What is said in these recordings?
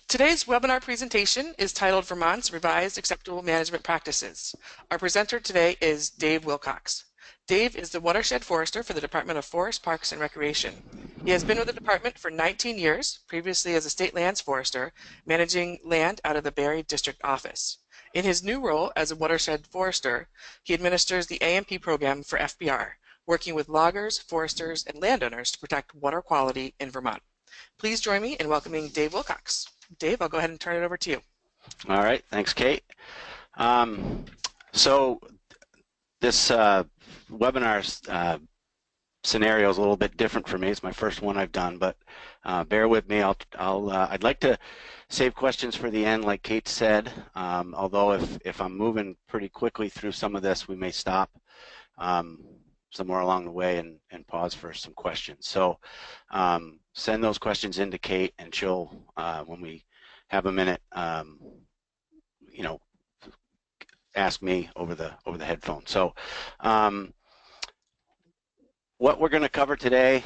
Today's webinar presentation is titled Vermont's Revised Acceptable Management Practices. Our presenter today is Dave Wilcox. Dave is the Watershed Forester for the Department of Forest, Parks, and Recreation. He has been with the department for 19 years, previously as a state lands forester, managing land out of the Barre District Office. In his new role as a Watershed Forester, he administers the AMP program for FBR, working with loggers, foresters, and landowners to protect water quality in Vermont. Please join me in welcoming Dave Wilcox. Dave, I'll go ahead and turn it over to you. All right, thanks, Kate. So this webinar scenario is a little bit different for me. It's my first one I've done, but bear with me. I'd like to save questions for the end, like Kate said. Although if I'm moving pretty quickly through some of this, we may stop somewhere along the way and pause for some questions. So send those questions in to Kate, and she'll, when we have a minute, you know, ask me over the headphone. So what we're going to cover today,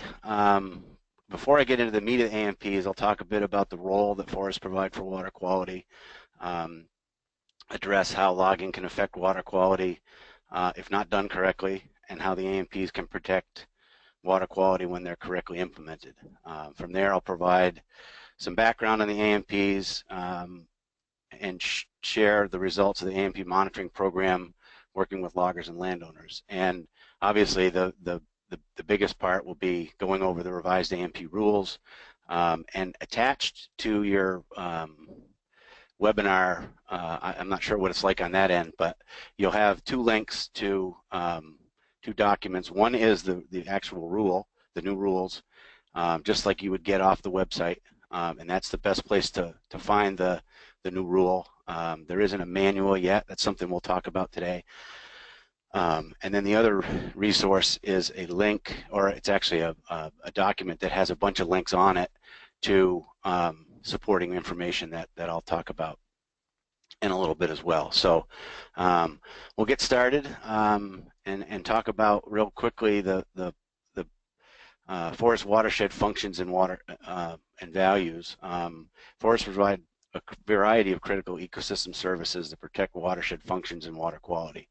before I get into the meat of the AMPs, I'll talk a bit about the role that forests provide for water quality, address how logging can affect water quality if not done correctly, and how the AMPs can protect water quality when they're correctly implemented. From there, I'll provide some background on the AMPs and share the results of the AMP monitoring program working with loggers and landowners. And obviously the biggest part will be going over the revised AMP rules, and attached to your webinar, I'm not sure what it's like on that end, but you'll have two links to two documents. One is the actual rule, the new rules, just like you would get off the website, and that's the best place to find the new rule. There isn't a manual yet. That's something we'll talk about today. And then the other resource is a link, or it's actually a document that has a bunch of links on it to supporting information that I'll talk about in a little bit as well. So we'll get started and talk about real quickly the forest watershed functions and water and values. Forests provide a variety of critical ecosystem services that protect watershed functions and water quality.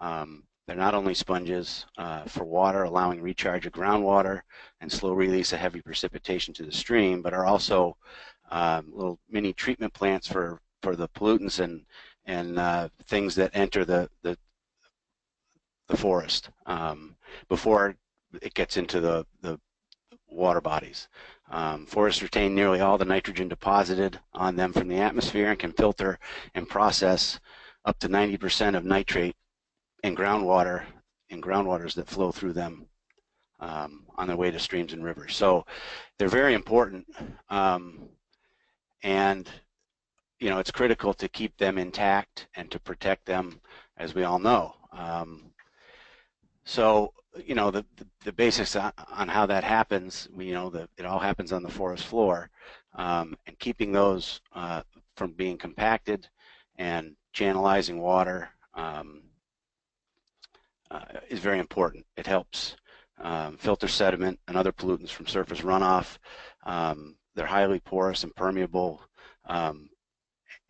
They're not only sponges for water, allowing recharge of groundwater and slow release of heavy precipitation to the stream, but are also little mini treatment plants for the pollutants and things that enter the forest before it gets into the water bodies. Forests retain nearly all the nitrogen deposited on them from the atmosphere and can filter and process up to 90% of nitrate in groundwaters that flow through them on their way to streams and rivers. So they're very important, and you know, it's critical to keep them intact and to protect them, as we all know. So you know, the basics on how that happens, you know, it all happens on the forest floor, and keeping those from being compacted and channelizing water is very important. It helps filter sediment and other pollutants from surface runoff. They're highly porous and permeable,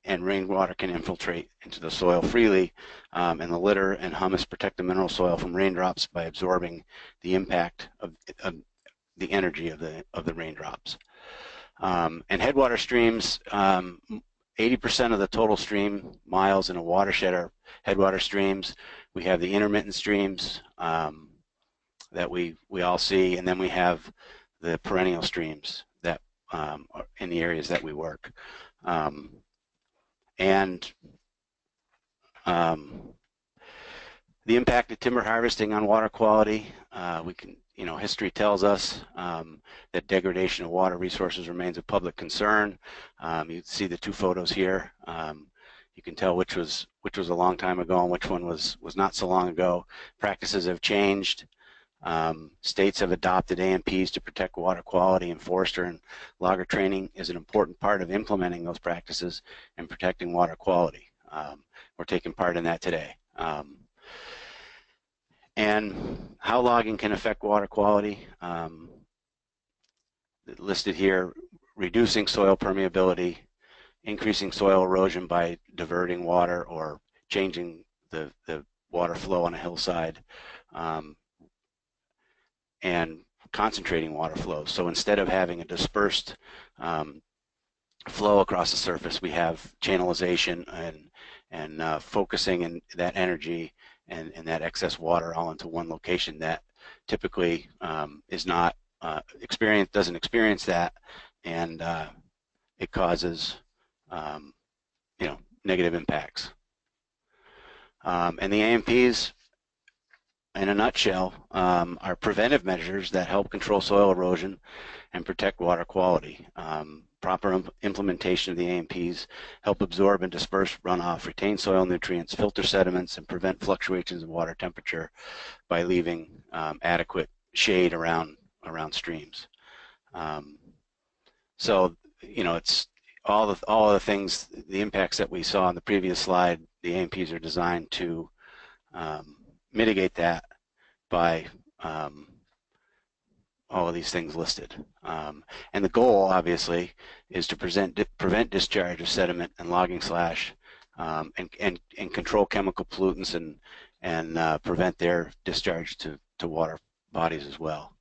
and rainwater can infiltrate into the soil freely, and the litter and humus protect the mineral soil from raindrops by absorbing the impact of the energy of the raindrops. And headwater streams, 80% of the total stream miles in a watershed are headwater streams. We have the intermittent streams that we all see, and then we have the perennial streams that are in the areas that we work. And the impact of timber harvesting on water quality, we can, you know, history tells us that degradation of water resources remains a public concern. You see the two photos here. You can tell which was a long time ago and which one was not so long ago. Practices have changed. States have adopted AMPs to protect water quality, and forester and logger training is an important part of implementing those practices and protecting water quality. We're taking part in that today. And how logging can affect water quality, listed here: reducing soil permeability, increasing soil erosion by diverting water or changing the water flow on a hillside, and concentrating water flow. So instead of having a dispersed flow across the surface, we have channelization and focusing in that energy and that excess water all into one location that typically is not doesn't experience that, and it causes negative impacts. And the AMPs, in a nutshell, are preventive measures that help control soil erosion and protect water quality. Proper implementation of the AMPs help absorb and disperse runoff, retain soil nutrients, filter sediments, and prevent fluctuations in water temperature by leaving adequate shade around streams. So, it's all of the things, the impacts that we saw on the previous slide. The AMPs are designed to mitigate that by all of these things listed. And the goal, obviously, is to prevent discharge of sediment and logging slash, and control chemical pollutants and prevent their discharge to water bodies as well.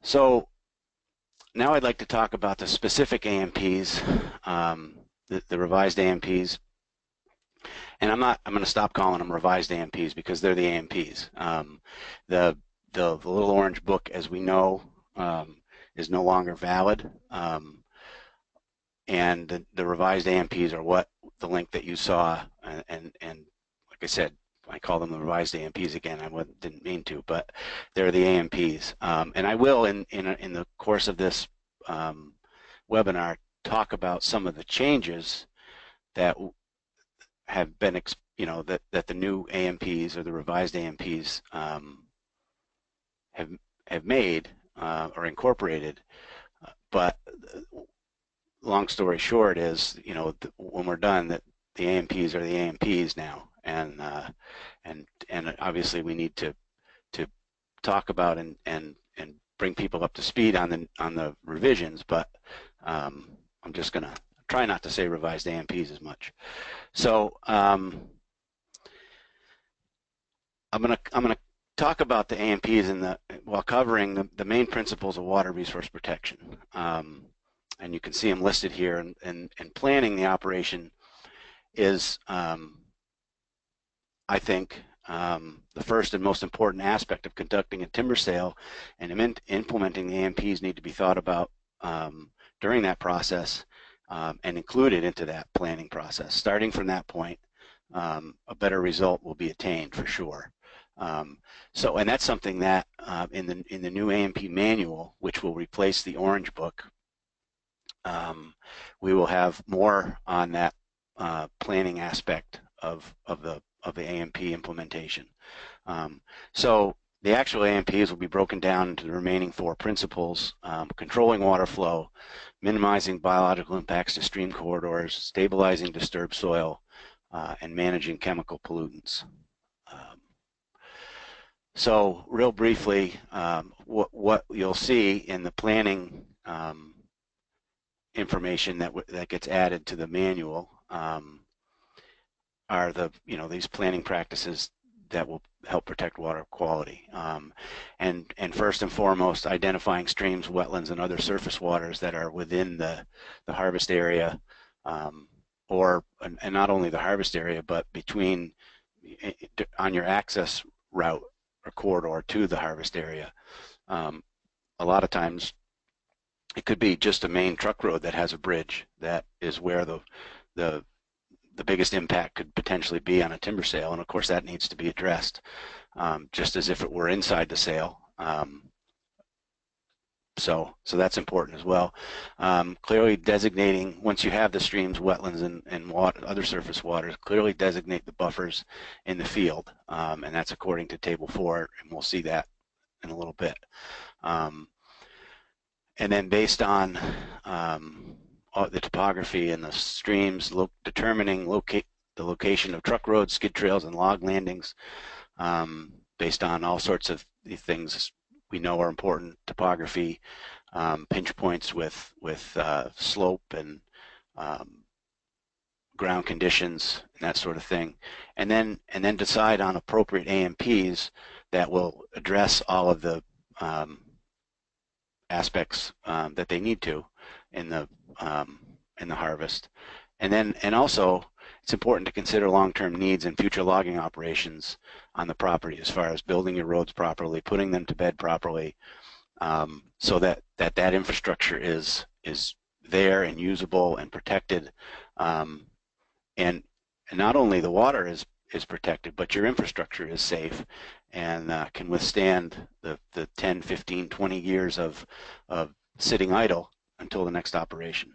So now I'd like to talk about the specific AMPs, the revised AMPs. And I'm going to stop calling them revised AMPs because they're the AMPs. The little orange book, as we know, is no longer valid. And the revised AMPs are what the link that you saw, and like I said, I call them the revised AMPs again. I didn't mean to, but they're the AMPs. And I will, in the course of this webinar, talk about some of the changes that have been, that the new AMPs or the revised AMPs have made or incorporated. But long story short is, when we're done, that the AMPs are the AMPs now, and obviously we need to talk about and bring people up to speed on the revisions. But I'm just going to try not to say revised AMPs as much. So I'm gonna talk about the AMPs while covering the main principles of water resource protection. And you can see them listed here. And planning the operation is, I think, the first and most important aspect of conducting a timber sale, and implementing the AMPs need to be thought about during that process. And included into that planning process. Starting from that point, a better result will be attained for sure. And that's something that in the new AMP manual, which will replace the orange book, we will have more on that planning aspect of the AMP implementation. So the actual AMPs will be broken down into the remaining 4 principles: controlling water flow, minimizing biological impacts to stream corridors, stabilizing disturbed soil, and managing chemical pollutants. So real briefly, what you'll see in the planning information that gets added to the manual are these planning practices that will help protect water quality. And first and foremost, identifying streams, wetlands, and other surface waters that are within the harvest area, and not only the harvest area, but on your access route or corridor to the harvest area. A lot of times it could be just a main truck road that has a bridge. That is where the biggest impact could potentially be on a timber sale, and of course that needs to be addressed, just as if it were inside the sale. So that's important as well. Clearly designating, once you have the streams, wetlands, and other surface waters, clearly designate the buffers in the field, and that's according to Table 4, and we'll see that in a little bit. And then based on the topography and the streams, determining the location of truck roads, skid trails, and log landings, based on all sorts of things we know are important: topography, pinch points with slope and ground conditions and that sort of thing, and then decide on appropriate AMPs that will address all of the aspects that they need to in the harvest. And also it's important to consider long-term needs and future logging operations on the property, as far as building your roads properly, putting them to bed properly, so that infrastructure is there and usable and protected, and not only the water is protected, but your infrastructure is safe and can withstand the 10, 15, 20 years of sitting idle until the next operation.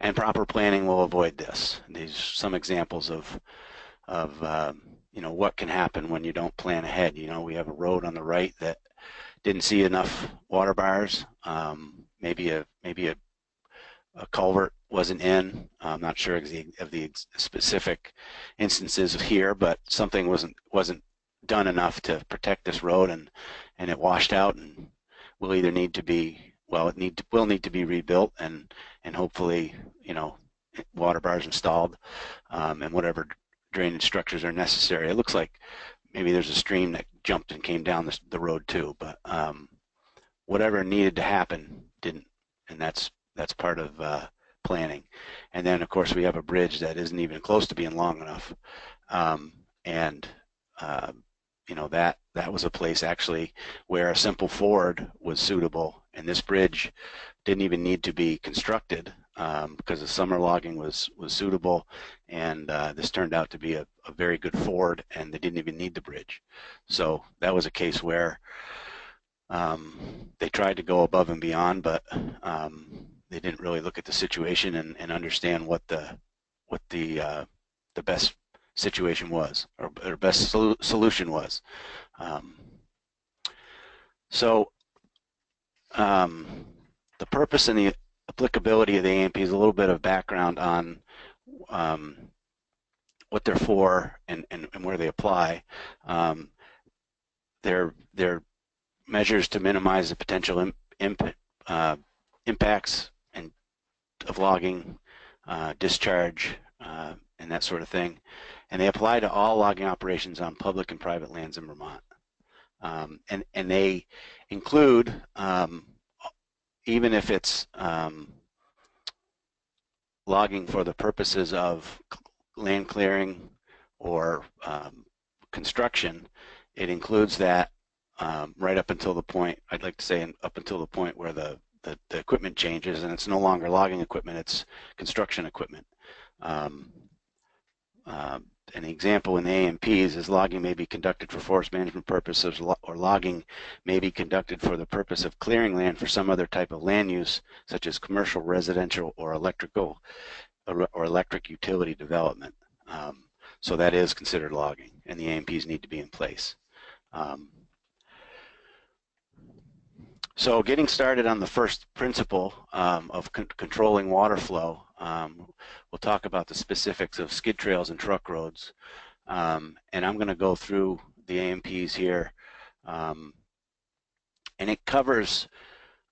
And proper planning will avoid this. These are some examples of you know, what can happen when you don't plan ahead. You know, we have a road on the right that didn't see enough water bars. Maybe a culvert wasn't in. I'm not sure of the specific instances here, but something wasn't done enough to protect this road, and it washed out, and will either need to be, well, it will need to be rebuilt, and hopefully, you know, water bars installed, and whatever drainage structures are necessary. It looks like maybe there's a stream that jumped and came down the road too, but whatever needed to happen didn't, and that's part of planning. And then of course we have a bridge that isn't even close to being long enough, and you know, that was a place actually where a simple ford was suitable, and this bridge didn't even need to be constructed because the summer logging was suitable, and this turned out to be a very good ford, and they didn't even need the bridge. So that was a case where they tried to go above and beyond, but they didn't really look at the situation and understand what the best situation was, or best solution was. So the purpose and the applicability of the AMP is a little bit of background on what they're for and where they apply. They're measures to minimize the potential impacts of logging, discharge, and that sort of thing. And they apply to all logging operations on public and private lands in Vermont. And they include, even if it's logging for the purposes of land clearing or construction, it includes that right up until the point, I'd like to say up until the point where the equipment changes and it's no longer logging equipment, it's construction equipment. An example in the AMPs is logging may be conducted for forest management purposes, or logging may be conducted for the purpose of clearing land for some other type of land use, such as commercial, residential, or electrical or electric utility development. So that is considered logging, and the AMPs need to be in place. So getting started on the first principle of controlling water flow, we'll talk about the specifics of skid trails and truck roads. And I'm going to go through the AMPs here. And it covers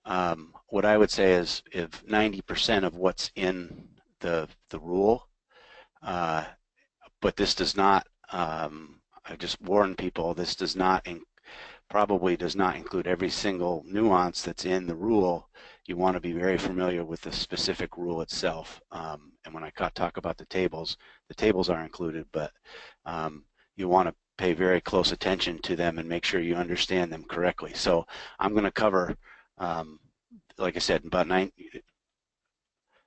what I would say is 90% of what's in the rule. But this does not, I just warn people, this does not probably does not include every single nuance that's in the rule. You want to be very familiar with the specific rule itself. And when I talk about the tables are included, but you want to pay very close attention to them and make sure you understand them correctly. So I'm going to cover, like I said, about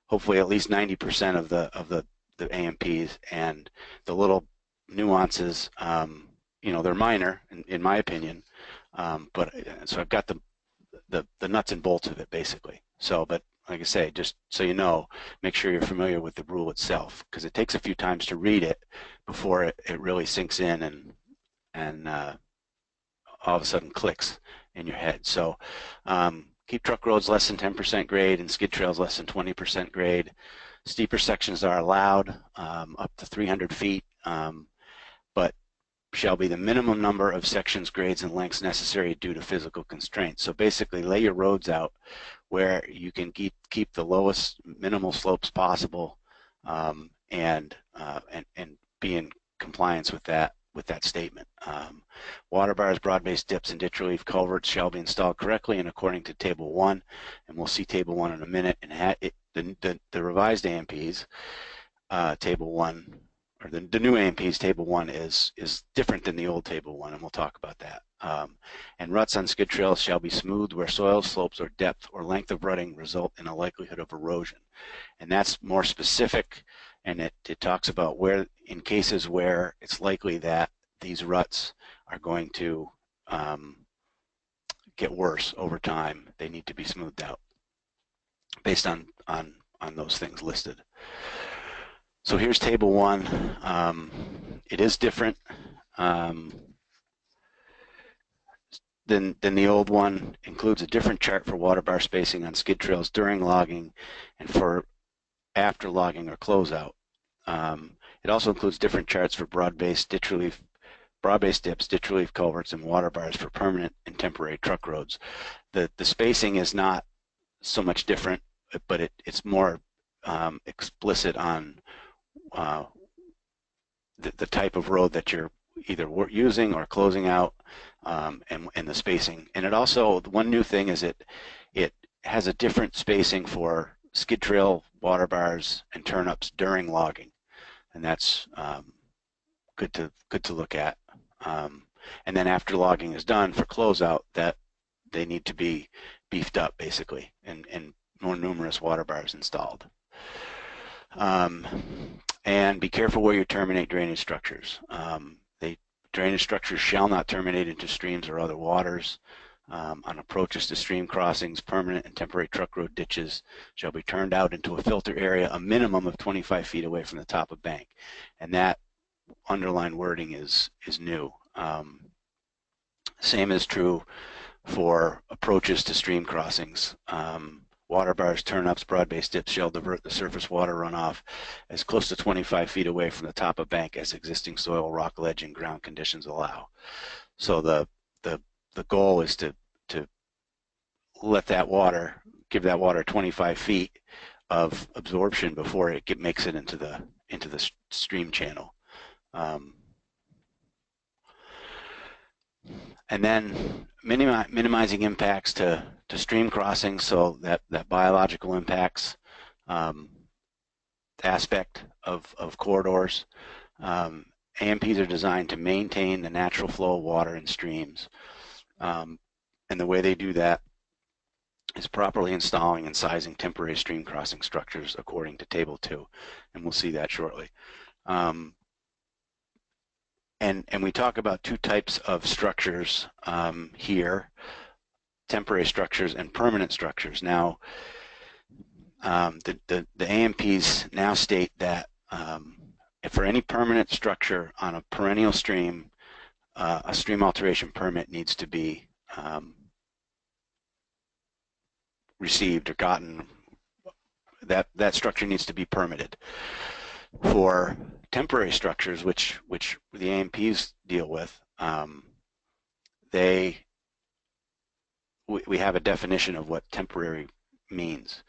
hopefully at least 90% of the AMPs, and the little nuances, you know, they're minor in my opinion. But so I've got the nuts and bolts of it basically. So, but like I say, just so you know, make sure you're familiar with the rule itself, because it takes a few times to read it before it really sinks in and all of a sudden clicks in your head. So keep truck roads less than 10% grade and skid trails less than 20% grade. Steeper sections are allowed up to 300 feet, but shall be the minimum number of sections, grades, and lengths necessary due to physical constraints. So basically, lay your roads out where you can keep the lowest minimal slopes possible, and be in compliance with that statement. Water bars, broad-based dips, and ditch relief culverts shall be installed correctly and according to Table 1, and we'll see Table 1 in a minute. And the revised AMPs, Table 1, or the new AMPs, Table 1 is different than the old Table 1, and we'll talk about that. And ruts on skid trails shall be smooth where soil slopes or depth or length of rutting result in a likelihood of erosion. And that's more specific, and it talks about where, in cases where it's likely that these ruts are going to get worse over time, they need to be smoothed out based on those things listed. So here's Table 1. It is different than the old one. Includes a different chart for water bar spacing on skid trails during logging and for after logging or closeout. It also includes different charts for broad-based dips, ditch relief culverts, and water bars for permanent and temporary truck roads. The spacing is not so much different, but it's more explicit on the type of road that you're either using or closing out, and the spacing. And it also, the one new thing is it has a different spacing for skid trail, water bars, and turnups during logging, and that's good to look at. And then after logging is done, for closeout, that they need to be beefed up basically, and more numerous water bars installed. And be careful where you terminate drainage structures. Drainage structures shall not terminate into streams or other waters. On approaches to stream crossings, permanent and temporary truck road ditches shall be turned out into a filter area a minimum of 25 feet away from the top of bank. And that underlined wording is new. Same is true for approaches to stream crossings. Water bars, turnups, broad-based dips shall divert the surface water runoff as close to 25 feet away from the top of bank as existing soil, rock, ledge, and ground conditions allow. So the goal is to let that water, give that water 25 feet of absorption before it makes it into the stream channel. And then minimizing impacts to stream crossings, so that biological impacts aspect of corridors. AMPs are designed to maintain the natural flow of water in streams. And the way they do that is properly installing and sizing temporary stream crossing structures according to Table 2, and we'll see that shortly. And we talk about two types of structures here: temporary structures and permanent structures. Now, the AMPs now state that if for any permanent structure on a perennial stream, a stream alteration permit needs to be received or gotten. That structure needs to be permitted. For temporary structures, which the AMPs deal with, we have a definition of what temporary means,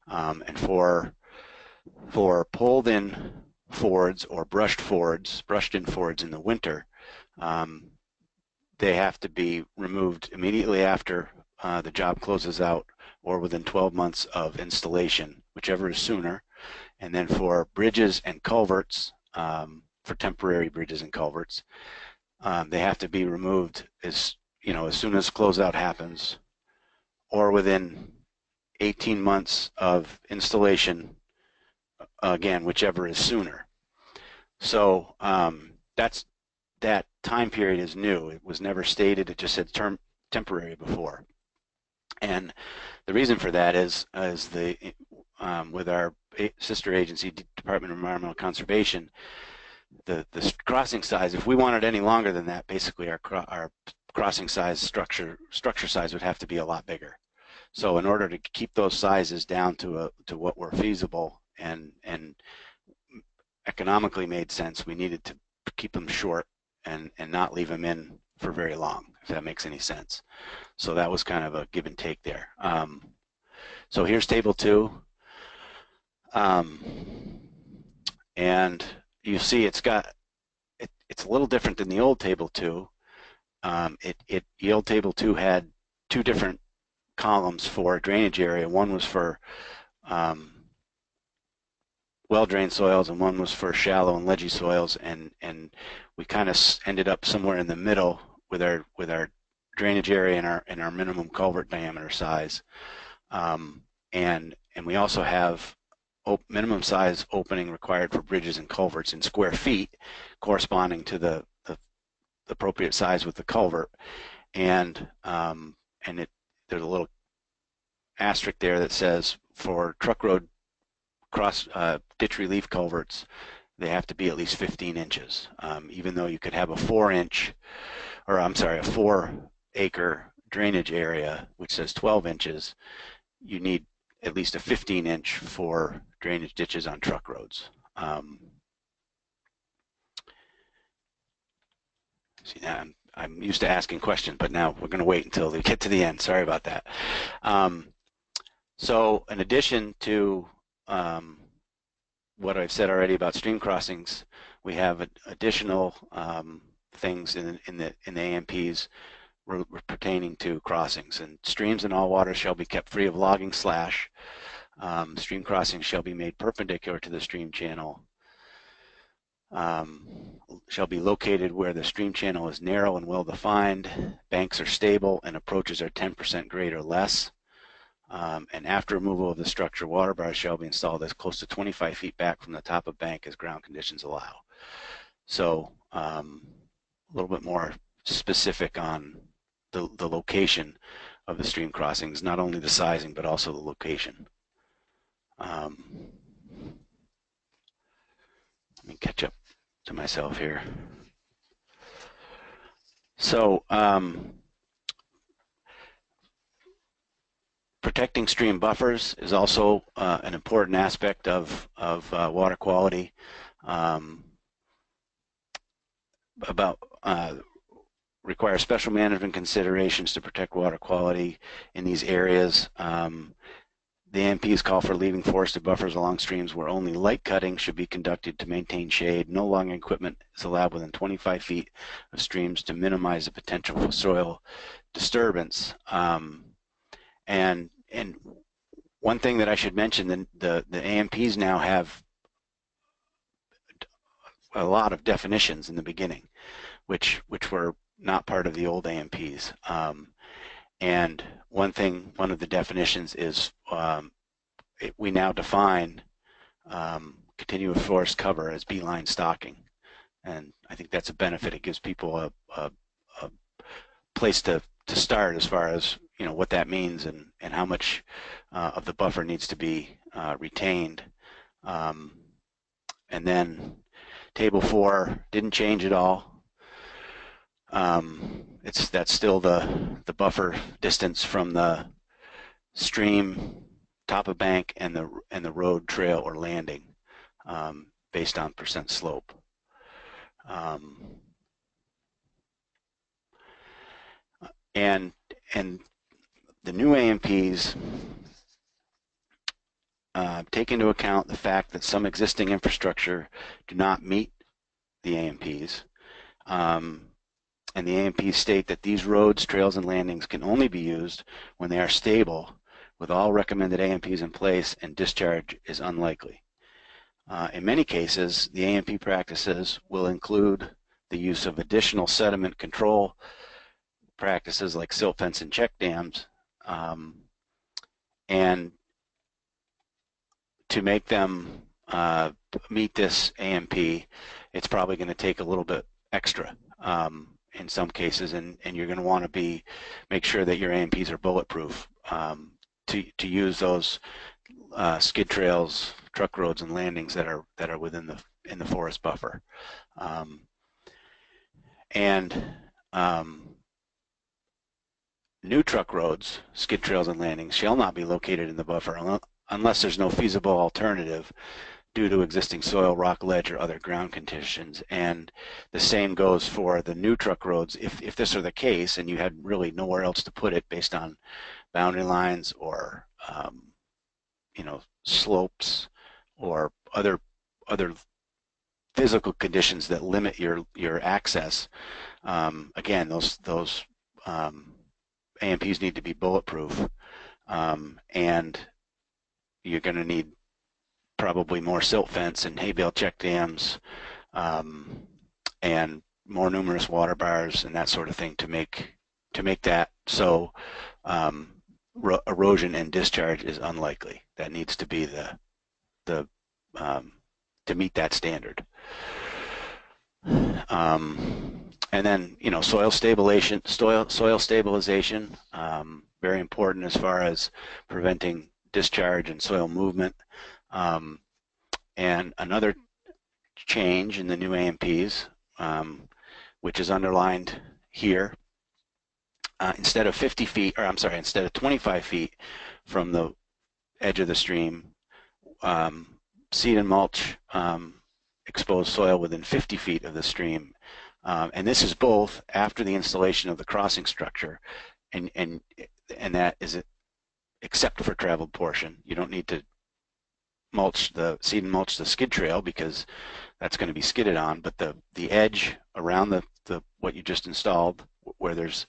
and for pulled-in fords or brushed-in fords in the winter, they have to be removed immediately after the job closes out, or within 12 months of installation, whichever is sooner. And then for bridges and culverts, for temporary bridges and culverts, they have to be removed as soon as closeout happens, or within 18 months of installation, again, whichever is sooner. So that time period is new. It was never stated. It just said temporary before. And the reason for that is with our sister agency, Department of Environmental Conservation, the crossing size, if we wanted any longer than that, basically our crossing size structure size would have to be a lot bigger. So in order to keep those sizes down to what were feasible and economically made sense, we needed to keep them short and not leave them in for very long, if that makes any sense. So that was kind of a give and take there. So here's table 2. And you see it's a little different than the old table 2. The old table 2 had 2 different columns for drainage area. One was for well-drained soils, and one was for shallow and ledgy soils, and we kind of ended up somewhere in the middle with our drainage area and our minimum culvert diameter size, and we also have minimum size opening required for bridges and culverts in square feet, corresponding to the appropriate size with the culvert, and there's a little asterisk there that says for truck road cross ditch relief culverts, they have to be at least 15 inches. Even though you could have a 4-acre drainage area, which says 12 inches, you need at least a 15-inch for drainage ditches on truck roads. See, now I'm used to asking questions, but now we're going to wait until we get to the end. Sorry about that. So in addition to what I've said already about stream crossings, we have additional things in the AMPs pertaining to crossings. And streams and all waters shall be kept free of logging slash. Stream crossings shall be made perpendicular to the stream channel. Shall be located where the stream channel is narrow and well defined, banks are stable, and approaches are 10% grade or less. And after removal of the structure, water bars shall be installed as close to 25 feet back from the top of bank as ground conditions allow. So a little bit more specific on the location of the stream crossings, not only the sizing, but also the location. Let me catch up to myself here. So protecting stream buffers is also an important aspect of water quality. Require special management considerations to protect water quality in these areas. The AMPs call for leaving forested buffers along streams where only light cutting should be conducted to maintain shade. No logging equipment is allowed within 25 feet of streams to minimize the potential for soil disturbance. And one thing that I should mention, the AMPs now have a lot of definitions in the beginning, which were not part of the old AMPs. And one of the definitions is we now define continuous forest cover as beeline stocking, and I think that's a benefit. It gives people a place to start as far as what that means and how much of the buffer needs to be retained. And then table 4 didn't change at all. That's still the buffer distance from the stream, top of bank, and the road, trail, or landing, based on percent slope. And the new AMPs take into account the fact that some existing infrastructure do not meet the AMPs. And the AMPs state that these roads, trails, and landings can only be used when they are stable with all recommended AMPs in place, and discharge is unlikely. In many cases, the AMP practices will include the use of additional sediment control practices like silt fence and check dams, and to make them meet this AMP, it's probably going to take a little bit extra in some cases, and you're going to want to make sure that your AMPs are bulletproof to use those skid trails, truck roads, and landings that are within the forest buffer. New truck roads, skid trails, and landings shall not be located in the buffer unless there's no feasible alternative due to existing soil, rock, ledge, or other ground conditions. And the same goes for the new truck roads. If this are the case and you had really nowhere else to put it based on boundary lines or slopes or other physical conditions that limit your access, again, those AMPs need to be bulletproof, and you're going to need probably more silt fence and hay bale check dams, and more numerous water bars and that sort of thing to make that so erosion and discharge is unlikely. That needs to be to meet that standard. And then, soil stabilization, very important as far as preventing discharge and soil movement. And another change in the new AMPs, which is underlined here, instead of 25 feet from the edge of the stream, seed and mulch exposed soil within 50 feet of the stream. And this is both after the installation of the crossing structure, and that is except for traveled portion. You don't need to seed and mulch the skid trail because that's going to be skidded on, but the edge around the what you just installed where there's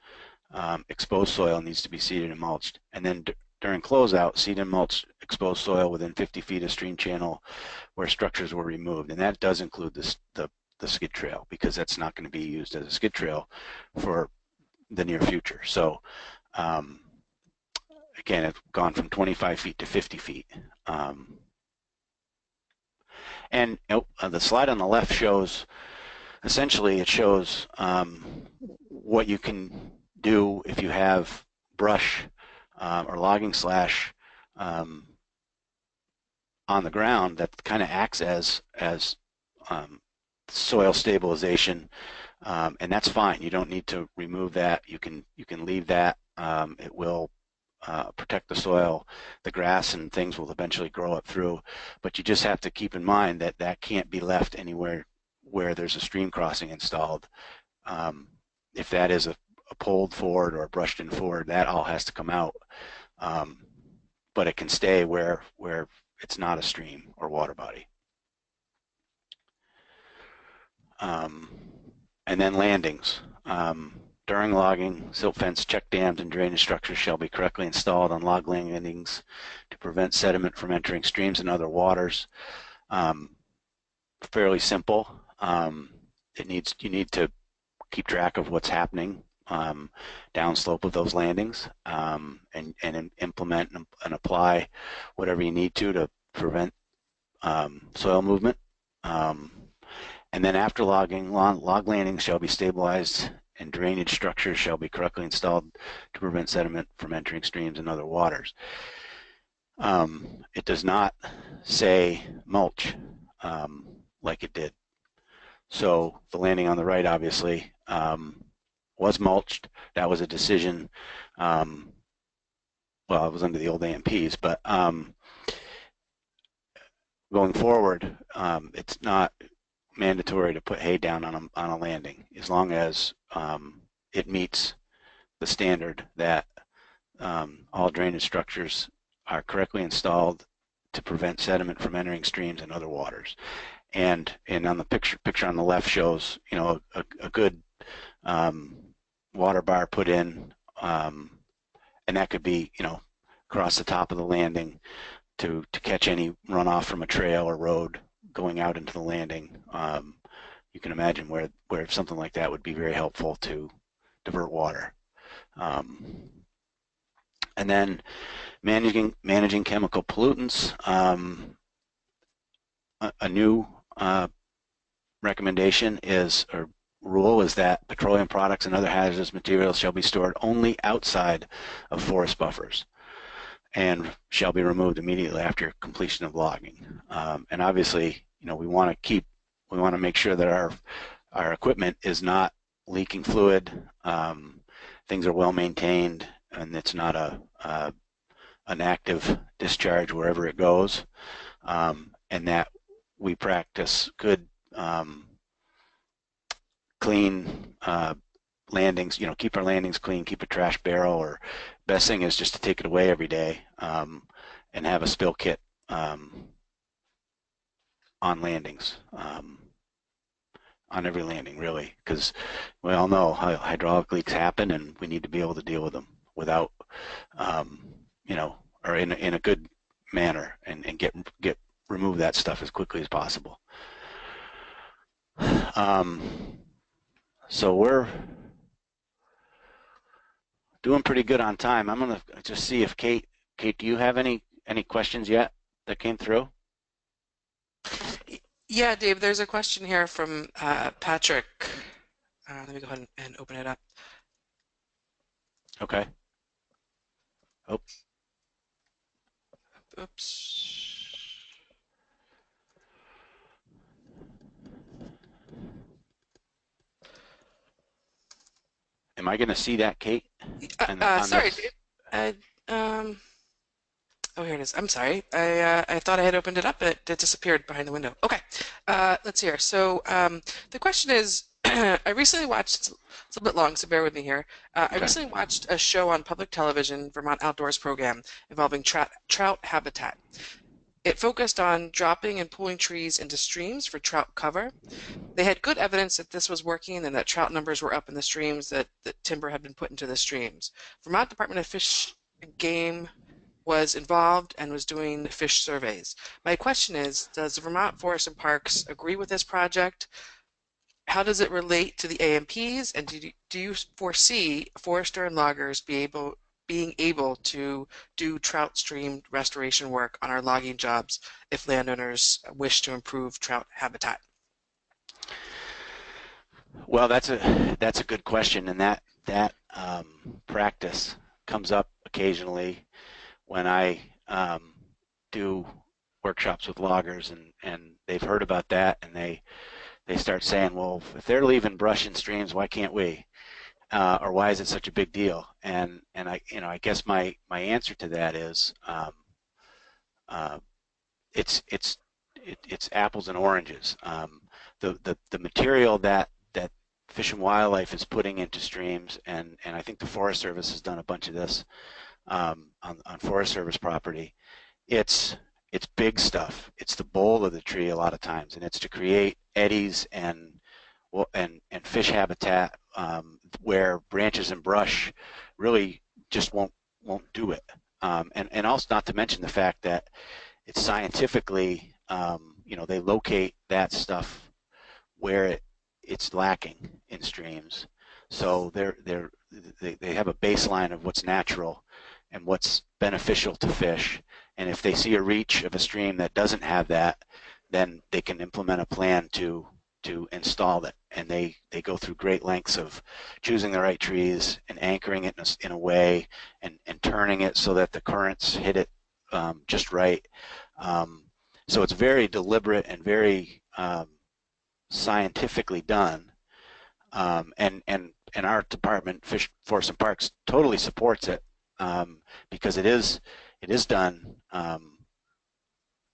exposed soil needs to be seeded and mulched. And then during closeout, seed and mulch exposed soil within 50 feet of stream channel where structures were removed. And that does include the skid trail, because that's not going to be used as a skid trail for the near future. So again, it's gone from 25 feet to 50 feet. And the slide on the left shows, essentially it shows what you can do if you have brush or logging slash on the ground that kind of acts as soil stabilization, and that's fine. You don't need to remove that. You can leave that. It will protect the soil. The grass and things will eventually grow up through, but you just have to keep in mind that that can't be left anywhere where there's a stream crossing installed. If that is a poled ford or a brushed in ford, that all has to come out, but it can stay where it's not a stream or water body. And then landings. During logging, silt fence, check dams, and drainage structures shall be correctly installed on log landings to prevent sediment from entering streams and other waters. Fairly simple. You need to keep track of what's happening downslope of those landings, and implement and apply whatever you need to prevent soil movement. And then after logging, log landings shall be stabilized and drainage structures shall be correctly installed to prevent sediment from entering streams and other waters. It does not say mulch like it did. So the landing on the right obviously was mulched. That was a decision, well, it was under the old AMPs, but going forward, it's not mandatory to put hay down on a landing, as long as it meets the standard that all drainage structures are correctly installed to prevent sediment from entering streams and other waters. And on the picture on the left shows, a good water bar put in, and that could be, across the top of the landing to catch any runoff from a trail or road going out into the landing. You can imagine where something like that would be very helpful to divert water. And then managing chemical pollutants. A new recommendation or rule is that petroleum products and other hazardous materials shall be stored only outside of forest buffers and shall be removed immediately after completion of logging. And obviously, we want to make sure that our equipment is not leaking fluid, things are well maintained, and it's not an active discharge wherever it goes, and that we practice good, clean landings. Keep our landings clean, keep a trash barrel, or best thing is just to take it away every day, and have a spill kit on landings. On every landing, really, because we all know how hydraulic leaks happen, and we need to be able to deal with them without, or in a good manner, and remove that stuff as quickly as possible. So we're doing pretty good on time. I'm gonna just see if Kate, do you have any questions yet that came through? Yeah, Dave, there's a question here from Patrick. Let me go ahead and open it up. Okay. Oh. Oops. Am I going to see that, Kate? Sorry, Dave. Oh, here it is. I'm sorry. I thought I had opened it up, but it disappeared behind the window. Okay. Let's see here. So the question is, I recently watched, it's a bit long, so bear with me here. I recently watched a show on public television, Vermont Outdoors program, involving trout habitat. It focused on dropping and pulling trees into streams for trout cover. They had good evidence that this was working and that trout numbers were up in the streams, that timber had been put into the streams. Vermont Department of Fish and Game was involved and was doing fish surveys. My question is, does the Vermont Forest and Parks agree with this project? How does it relate to the AMPs? And do you foresee forester and loggers being able to do trout stream restoration work on our logging jobs if landowners wish to improve trout habitat? Well, that's a good question, and that practice comes up occasionally when I do workshops with loggers, and they've heard about that, and they start saying, well, if they're leaving brush in streams, why can't we? Or why is it such a big deal? And I guess my answer to that is it's apples and oranges. The material that Fish and Wildlife is putting into streams, and I think the Forest Service has done a bunch of this on Forest Service property. It's big stuff. It's the bole of the tree a lot of times, and it's to create eddies and fish habitat where branches and brush really just won't do it. And also, not to mention the fact that it's scientifically, they locate that stuff where it's lacking in streams. So they have a baseline of what's natural and what's beneficial to fish. And if they see a reach of a stream that doesn't have that, then they can implement a plan to install it. And they go through great lengths of choosing the right trees and anchoring it in a way, and turning it so that the currents hit it just right. So it's very deliberate and very scientifically done, and our department, Fish, Forest and Parks, totally supports it, because it is done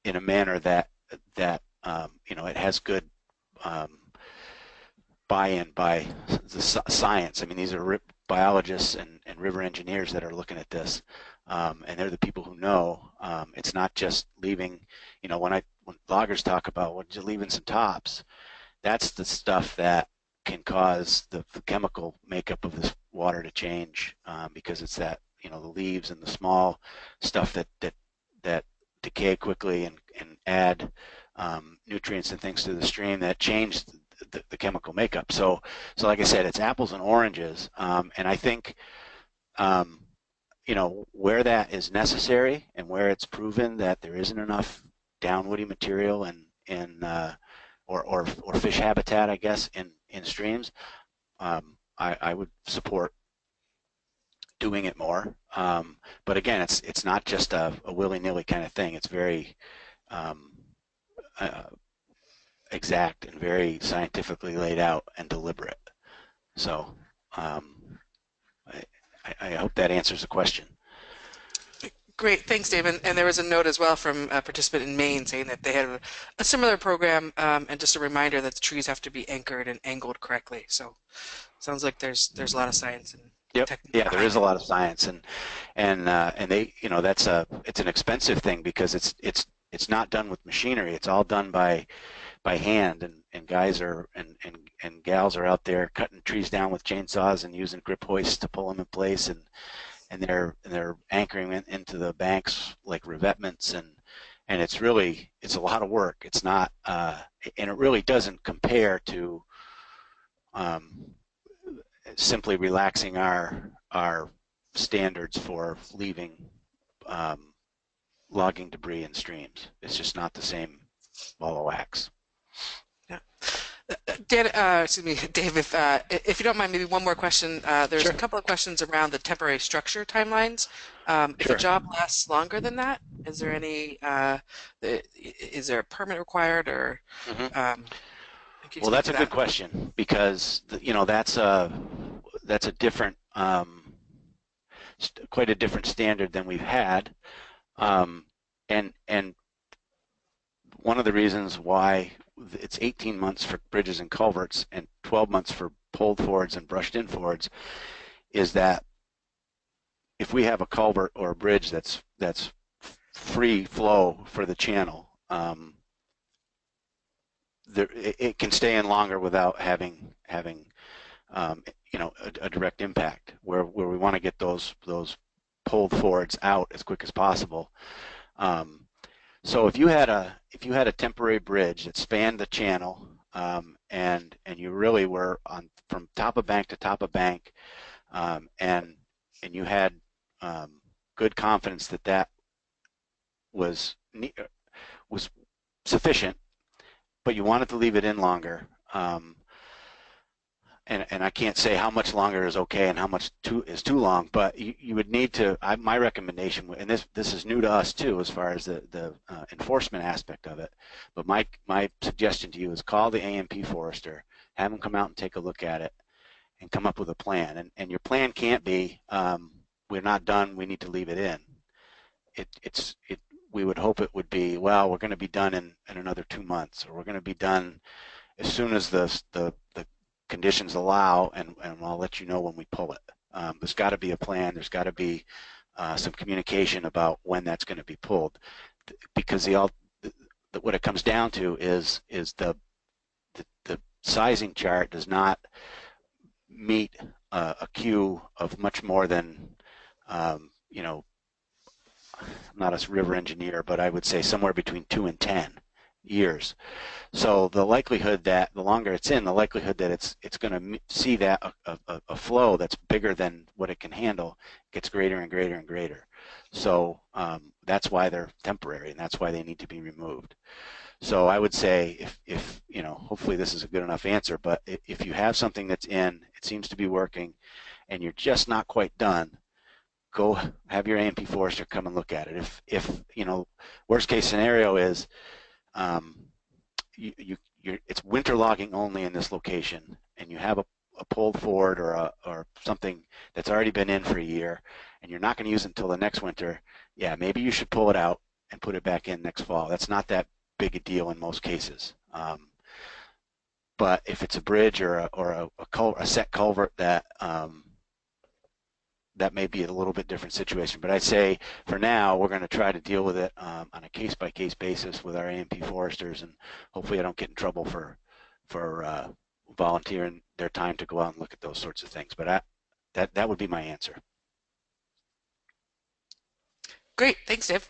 in a manner that it has good buy-in by the science. I mean, these are biologists and river engineers that are looking at this, and they're the people who know. It's not just leaving, when loggers talk about, well, just leaving some tops, that's the stuff that can cause the chemical makeup of this water to change, because it's that, the leaves and the small stuff that decay quickly and add nutrients and things to the stream that change the chemical makeup. So like I said, it's apples and oranges, and I think where that is necessary and where it's proven that there isn't enough downwoody material or fish habitat, I guess, in streams, I would support doing it more. But again, it's not just a willy-nilly kind of thing. It's very exact and very scientifically laid out and deliberate. So I hope that answers the question. Great, thanks, Dave. And there was a note as well from a participant in Maine saying that they had a similar program, and just a reminder that the trees have to be anchored and angled correctly. So sounds like there's a lot of science and Yep. technique Yeah, there behind is a it. lot of science, and they, it's an expensive thing because it's not done with machinery. It's all done by hand, and guys are and gals are out there cutting trees down with chainsaws and using grip hoists to pull them in place, and they're anchoring into the banks like revetments, and it's a lot of work. It's not and it really doesn't compare to um, simply relaxing our standards for leaving um, logging debris in streams. It's just not the same ball of wax. Yeah. Dan, excuse me, Dave, if you don't mind, maybe one more question. There's a Sure, couple of questions around the temporary structure timelines. If a sure. job lasts longer than that, is there is there a permit required, or hmm can you Well, speak that's to a good that? question because that's a different quite a different standard than we've had, and one of the reasons why it's 18 months for bridges and culverts and 12 months for pulled forwards and brushed in forwards is that if we have a culvert or a bridge that's free flow for the channel, it can stay in longer without having um, a direct impact. Where we want to get those pulled forwards out as quick as possible. Um, so if you had a temporary bridge that spanned the channel, and you really were on from top of bank to top of bank, and you had good confidence that that was was sufficient, but you wanted to leave it in longer. And I can't say how much longer is okay and how much is too long, but you would need to. My recommendation, and this is new to us too, as far as the enforcement aspect of it. But my suggestion to you is call the A&P forester, have them come out and take a look at it, and come up with a plan. And your plan can't be we're not done. We need to leave it in. It. We would hope it would be, well, we're going to be done in another 2 months, or we're going to be done as soon as the conditions allow, and I'll let you know when we pull it. There's got to be a plan. There's got to be some communication about when that's going to be pulled, because what it comes down to is the sizing chart does not meet a queue of much more than you know. I'm not a river engineer, but I would say somewhere between 2 and 10 years. So the likelihood that the longer it's in, the likelihood that it's going to see that a flow that's bigger than what it can handle gets greater and greater and greater. So that's why they're temporary, and that's why they need to be removed. So I would say if hopefully this is a good enough answer, but if you have something that's in, it seems to be working, and you're just not quite done, go have your A&P forester come and look at it. If worst case scenario is it's winter logging only in this location, and you have a pulled forward or something that's already been in for a year, and you're not going to use it until the next winter, yeah, maybe you should pull it out and put it back in next fall. That's not that big a deal in most cases. But if it's a bridge or a set culvert that may be a little bit different situation. But I'd say for now, we're going to try to deal with it on a case-by-case basis with our A&P foresters, and hopefully I don't get in trouble for volunteering their time to go out and look at those sorts of things. But that would be my answer. Great, thanks, Dave.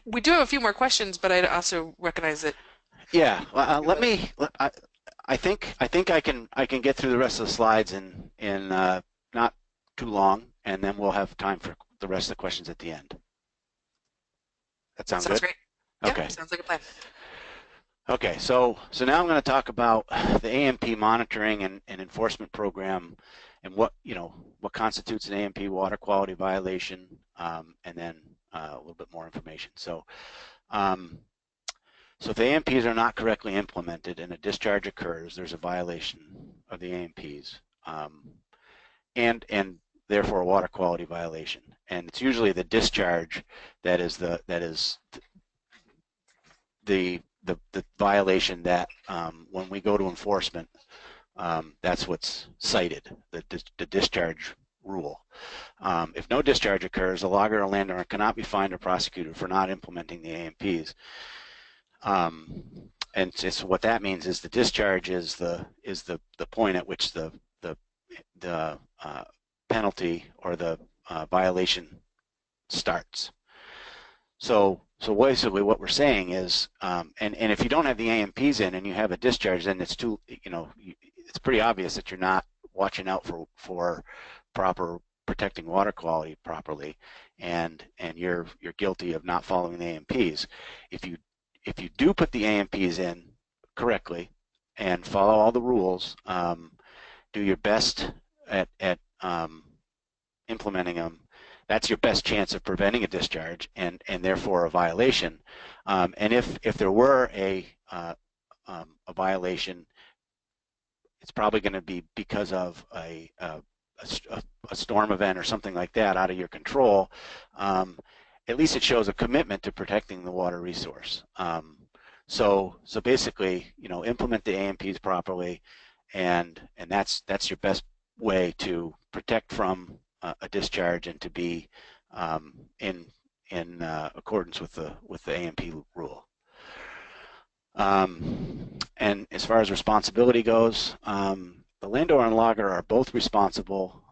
We do have a few more questions, but I also recognize that. Yeah, I think I can get through the rest of the slides in not too long, and then we'll have time for the rest of the questions at the end. That sound Sounds good? great. Yeah, Okay. sounds like a plan. Okay, so now I'm going to talk about the A&P monitoring and enforcement program, and what constitutes an A&P water quality violation, and then a little bit more information. So if the A&Ps are not correctly implemented and a discharge occurs, there's a violation of the A&Ps, and therefore a water quality violation. And it's usually the discharge that is the violation that when we go to enforcement, that's what's cited, the discharge rule. If no discharge occurs, a logger or landowner cannot be fined or prosecuted for not implementing the AMPs. And so what that means is the discharge is the point at which the penalty or the violation starts. So basically what we're saying is, and if you don't have the AMPs in and you have a discharge, then it's it's pretty obvious that you're not watching out for proper protecting water quality properly, and you're guilty of not following the AMPs. If you do put the AMPs in correctly and follow all the rules, do your best at implementing them, that's your best chance of preventing a discharge and therefore a violation. And if there were a violation, it's probably going to be because of a storm event or something like that out of your control. At least it shows a commitment to protecting the water resource. So basically, implement the AMPs properly, and that's your best way to protect from a discharge and to be in accordance with the AMP rule. And as far as responsibility goes, the landowner and logger are both responsible,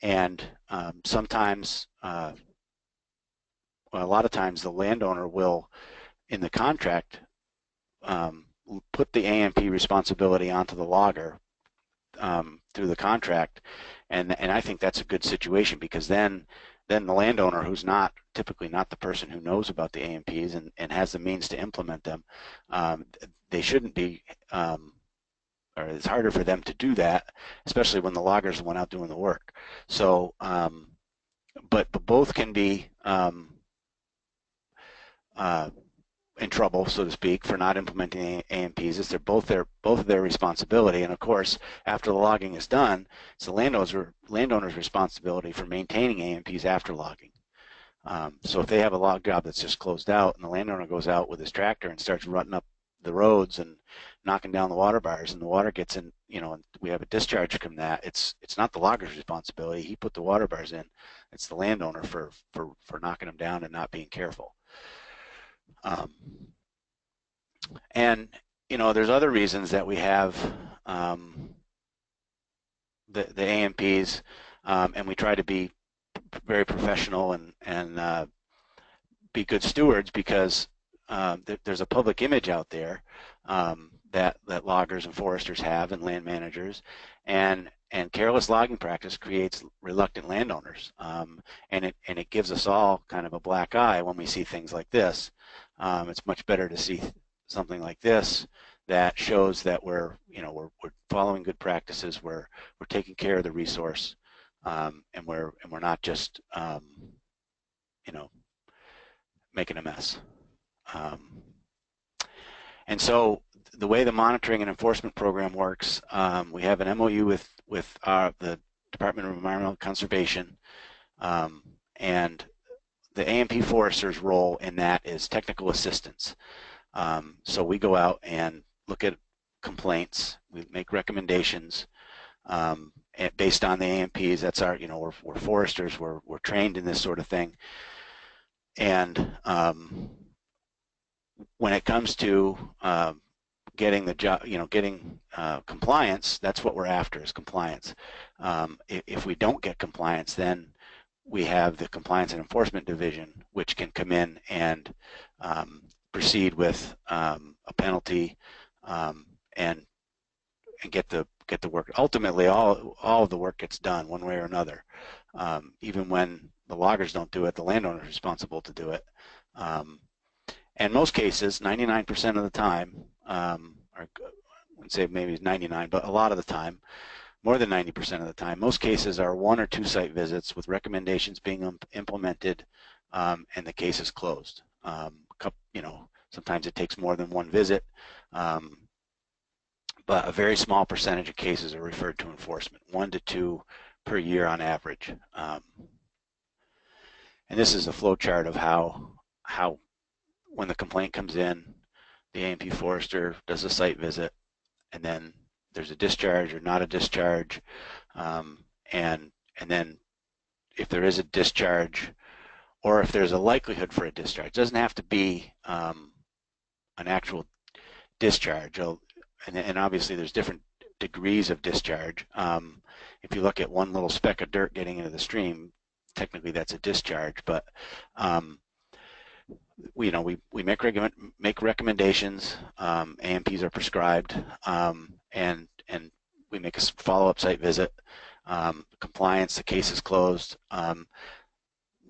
and sometimes, well, a lot of times the landowner will, in the contract, put the AMP responsibility onto the logger through the contract, and I think that's a good situation, because then the landowner, who's typically not the person who knows about the AMPs and has the means to implement them, they shouldn't be, or it's harder for them to do that, especially when the logger's the one out doing the work. So, but both can be in trouble, so to speak, for not implementing AMPs. It's both of their responsibility, and of course, after the logging is done, it's the landowner's responsibility for maintaining AMPs after logging. So if they have a log job that's just closed out, and the landowner goes out with his tractor and starts rutting up the roads and knocking down the water bars, and the water gets in, and we have a discharge from that, it's not the logger's responsibility. He put the water bars in. It's the landowner for knocking them down and not being careful. And there's other reasons that we have the AMPs, and we try to be very professional and be good stewards, because there's a public image out there that loggers and foresters have, and land managers, and careless logging practice creates reluctant landowners, and it gives us all kind of a black eye when we see things like this. It's much better to see something like this that shows that we're following good practices, we're taking care of the resource, and we're not just making a mess. And so the way the monitoring and enforcement program works, we have an MOU with the Department of Environmental Conservation, and the AMP forester's role in that is technical assistance. So we go out and look at complaints, we make recommendations based on the AMPs. That's our, we're foresters, we're trained in this sort of thing. And when it comes to getting the job, getting compliance, that's what we're after, is compliance. If we don't get compliance, then we have the Compliance and Enforcement Division, which can come in and proceed with a penalty and get the work. Ultimately, all of the work gets done one way or another. Even when the loggers don't do it, the landowner is responsible to do it. And most cases, 99% of the time, or I wouldn't say maybe 99, but a lot of the time, more than 90% of the time, most cases are 1 or 2 site visits with recommendations being implemented, and the case is closed. Sometimes it takes more than 1 visit, but a very small percentage of cases are referred to enforcement. 1 to per year on average. And this is a flow chart of how when the complaint comes in, the A&P forester does a site visit, and then there's a discharge or not a discharge, and then if there is a discharge, or if there's a likelihood for a discharge, it doesn't have to be an actual discharge, and obviously there's different degrees of discharge. If you look at one little speck of dirt getting into the stream, technically that's a discharge, but we make recommendations. A&Ps are prescribed, and we make a follow-up site visit. Compliance, the case is closed.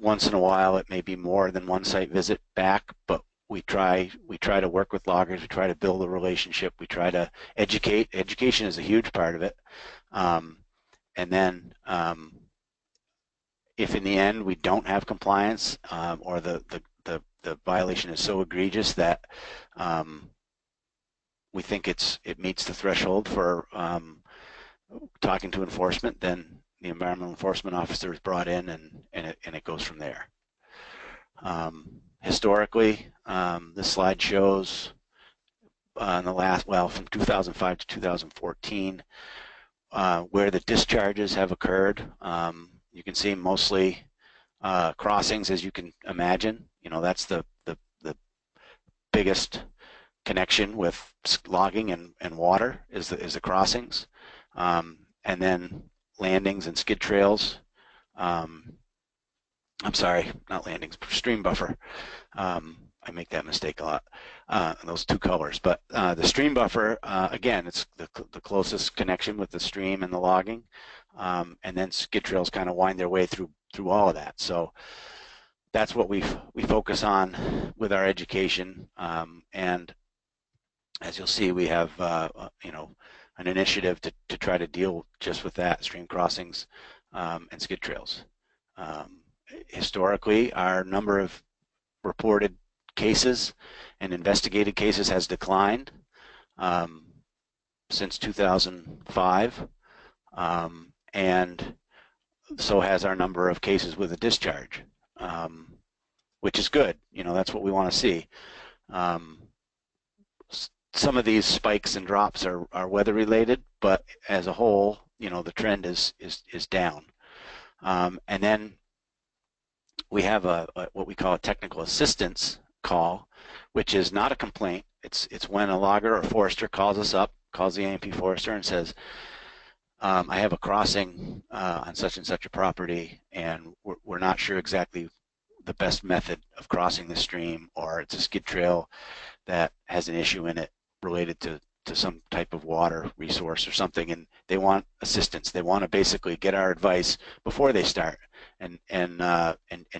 Once in a while, it may be more than one site visit back, but we try to work with loggers. We try to build a relationship. We try to educate. Education is a huge part of it. And then if in the end we don't have compliance, or the violation is so egregious that we think it meets the threshold for talking to enforcement, then the environmental enforcement officer is brought in, and it goes from there. Historically, this slide shows in the last, from 2005 to 2014, where the discharges have occurred. You can see mostly crossings, as you can imagine. That's the biggest connection with logging and water is the crossings, and then landings and skid trails. I'm sorry, not landings, stream buffer. I make that mistake a lot, those two colors. But the stream buffer, again, it's the closest connection with the stream and the logging, and then skid trails kind of wind their way through all of that. So that's what we focus on with our education, and as you'll see, we have an initiative to try to deal just with that, stream crossings and skid trails. Historically, our number of reported cases and investigated cases has declined since 2005, and so has our number of cases with a discharge, which is good. That's what we want to see. Some of these spikes and drops are weather related, but as a whole, the trend is down. And then we have what we call a technical assistance call, which is not a complaint. It's when a logger or forester calls us up, calls the A&P forester and says, I have a crossing on such and such a property, and we're not sure exactly the best method of crossing the stream, or it's a skid trail that has an issue in it related to some type of water resource or something, and they want assistance. They want to basically get our advice before they start and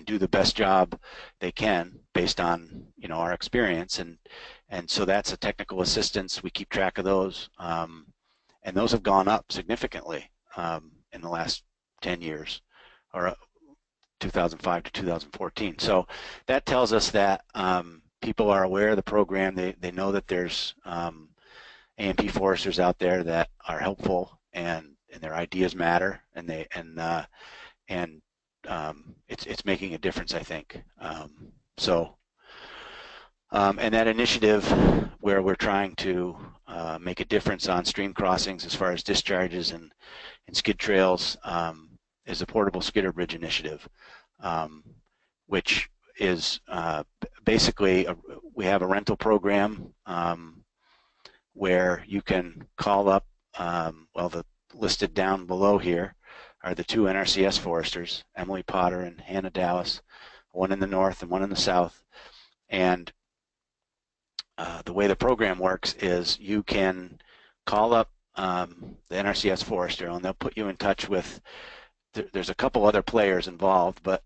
do the best job they can based on our experience, and so that's a technical assistance. We keep track of those, and those have gone up significantly in the last 10 years, or 2005 to 2014. So that tells us that people are aware of the program. They know that there's A&P foresters out there that are helpful, and their ideas matter, and it's making a difference, I think. And that initiative where we're trying to make a difference on stream crossings as far as discharges and skid trails is the Portable Skidder Bridge Initiative, which is basically we have a rental program where you can call up, the listed down below here are the two NRCS foresters, Emily Potter and Hannah Dallas, one in the north and one in the south. And the way the program works is you can call up the NRCS forester, and they'll put you in touch with, there's a couple other players involved, but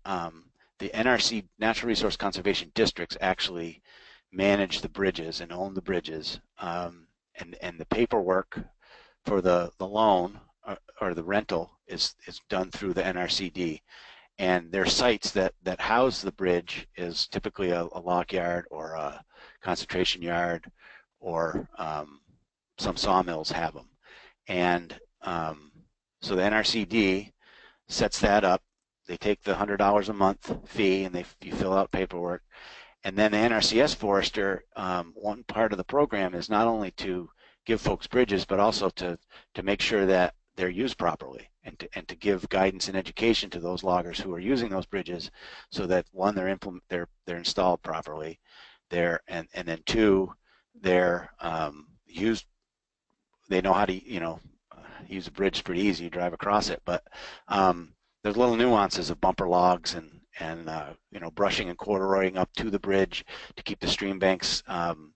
the NRC, Natural Resource Conservation Districts, actually manage the bridges and own the bridges, and the paperwork for the loan or the rental is done through the NRCD. And their sites that house the bridge is typically a lock yard or a concentration yard, or some sawmills have them. And so the NRCD sets that up. They take the $100 a month fee and you fill out paperwork. And then the NRCS Forester, one part of the program is not only to give folks bridges, but also to make sure that they're used properly and to give guidance and education to those loggers who are using those bridges, so that one, they're installed properly, and then two, they're used. They know how to use a bridge pretty easy. You drive across it, but there's little nuances of bumper logs and brushing and corduroying up to the bridge to keep the stream banks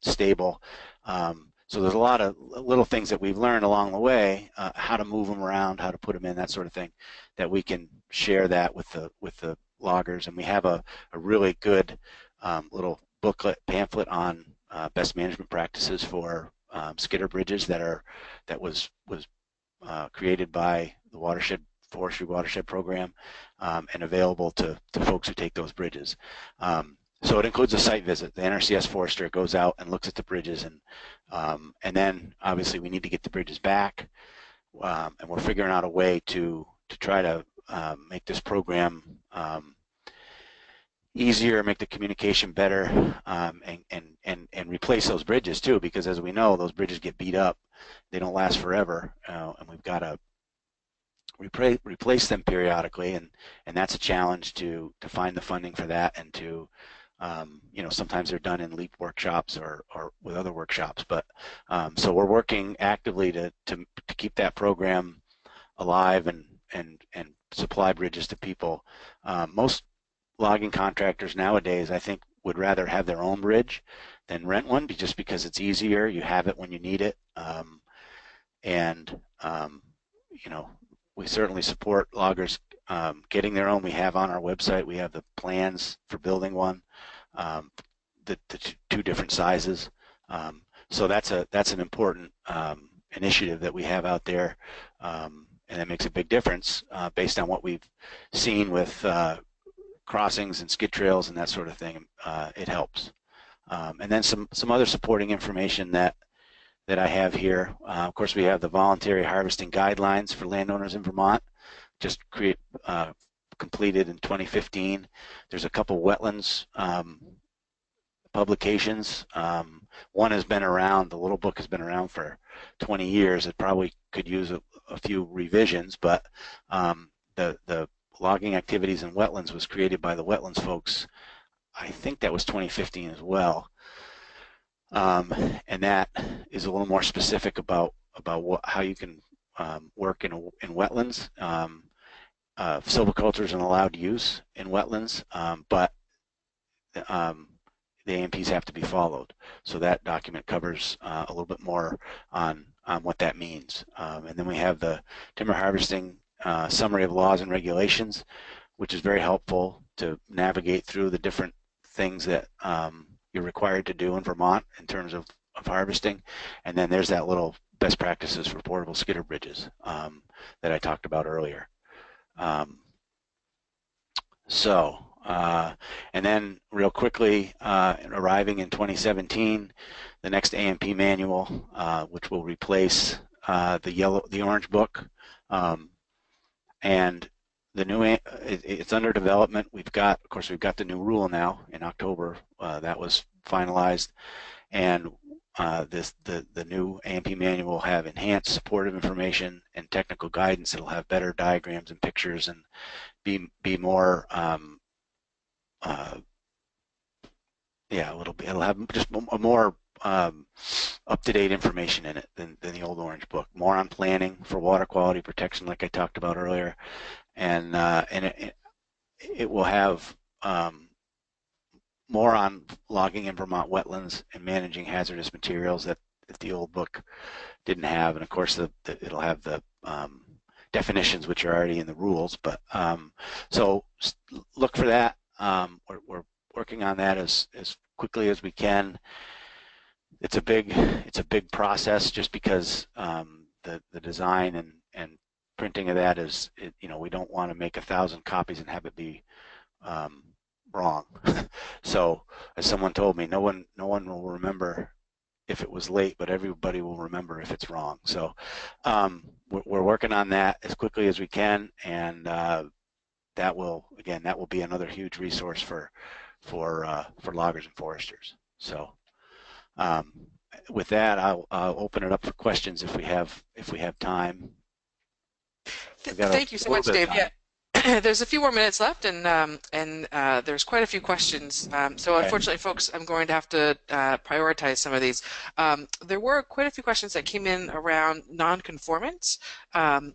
stable. So there's a lot of little things that we've learned along the way, how to move them around, how to put them in, that sort of thing, that we can share that with the loggers. And we have a really good little pamphlet on best management practices for skidder bridges that was created by the Forestry Watershed Program, and available to folks who take those bridges. So it includes a site visit. The NRCS Forester goes out and looks at the bridges, and then obviously we need to get the bridges back, and we're figuring out a way to try to make this program easier, make the communication better, and replace those bridges too, because as we know, those bridges get beat up. They don't last forever, and we've got to replace them periodically, and that's a challenge to find the funding for that, and to sometimes they're done in LEAP workshops or with other workshops, but so we're working actively to keep that program alive and supply bridges to people. Most logging contractors nowadays, I think, would rather have their own bridge than rent one, just because it's easier. You have it when you need it, and we certainly support loggers getting their own. We have on our website, we have the plans for building one, the two different sizes. So that's an important initiative that we have out there, and it makes a big difference based on what we've seen with crossings and skid trails and that sort of thing. It helps. And then some other supporting information that I have here. Of course, we have the voluntary harvesting guidelines for landowners in Vermont, just completed in 2015. There's a couple wetlands publications. One has been around, the little book has been around for 20 years. It probably could use a few revisions, but the logging activities in wetlands was created by the wetlands folks. I think that was 2015 as well. And that is a little more specific about how you can work in wetlands. Silviculture is an allowed use in wetlands, but the AMPs have to be followed. So that document covers a little bit more on what that means. And then we have the timber harvesting summary of laws and regulations, which is very helpful to navigate through the different things that you're required to do in Vermont in terms of harvesting. And then there's that little best practices for portable skidder bridges that I talked about earlier. And then real quickly, arriving in 2017, the next AMP manual, which will replace the orange book, and the new, it's under development. Of course, we've got the new rule now in October. That was finalized, and the new AMP manual will have enhanced supportive information and technical guidance. It'll have better diagrams and pictures, and be more it'll have just a more up-to-date information in it than the old orange book. More on planning for water quality protection, like I talked about earlier, and it will have more on logging in Vermont wetlands and managing hazardous materials that the old book didn't have. And of course, it'll have the definitions, which are already in the rules. But so look for that. We're working on that as quickly as we can. It's a big process, just because the design and printing of that is, we don't want to make 1,000 copies and have it be wrong. So, as someone told me, no one will remember if it was late, but everybody will remember if it's wrong. So we're working on that as quickly as we can, and that will be another huge resource for loggers and foresters. So with that, I'll open it up for questions if we have time. We got Thank you a so little much, bit of Dave. time. Yeah, there's a few more minutes left, and there's quite a few questions. So Okay. unfortunately, folks, I'm going to have to prioritize some of these. There were quite a few questions that came in around non-conformance, and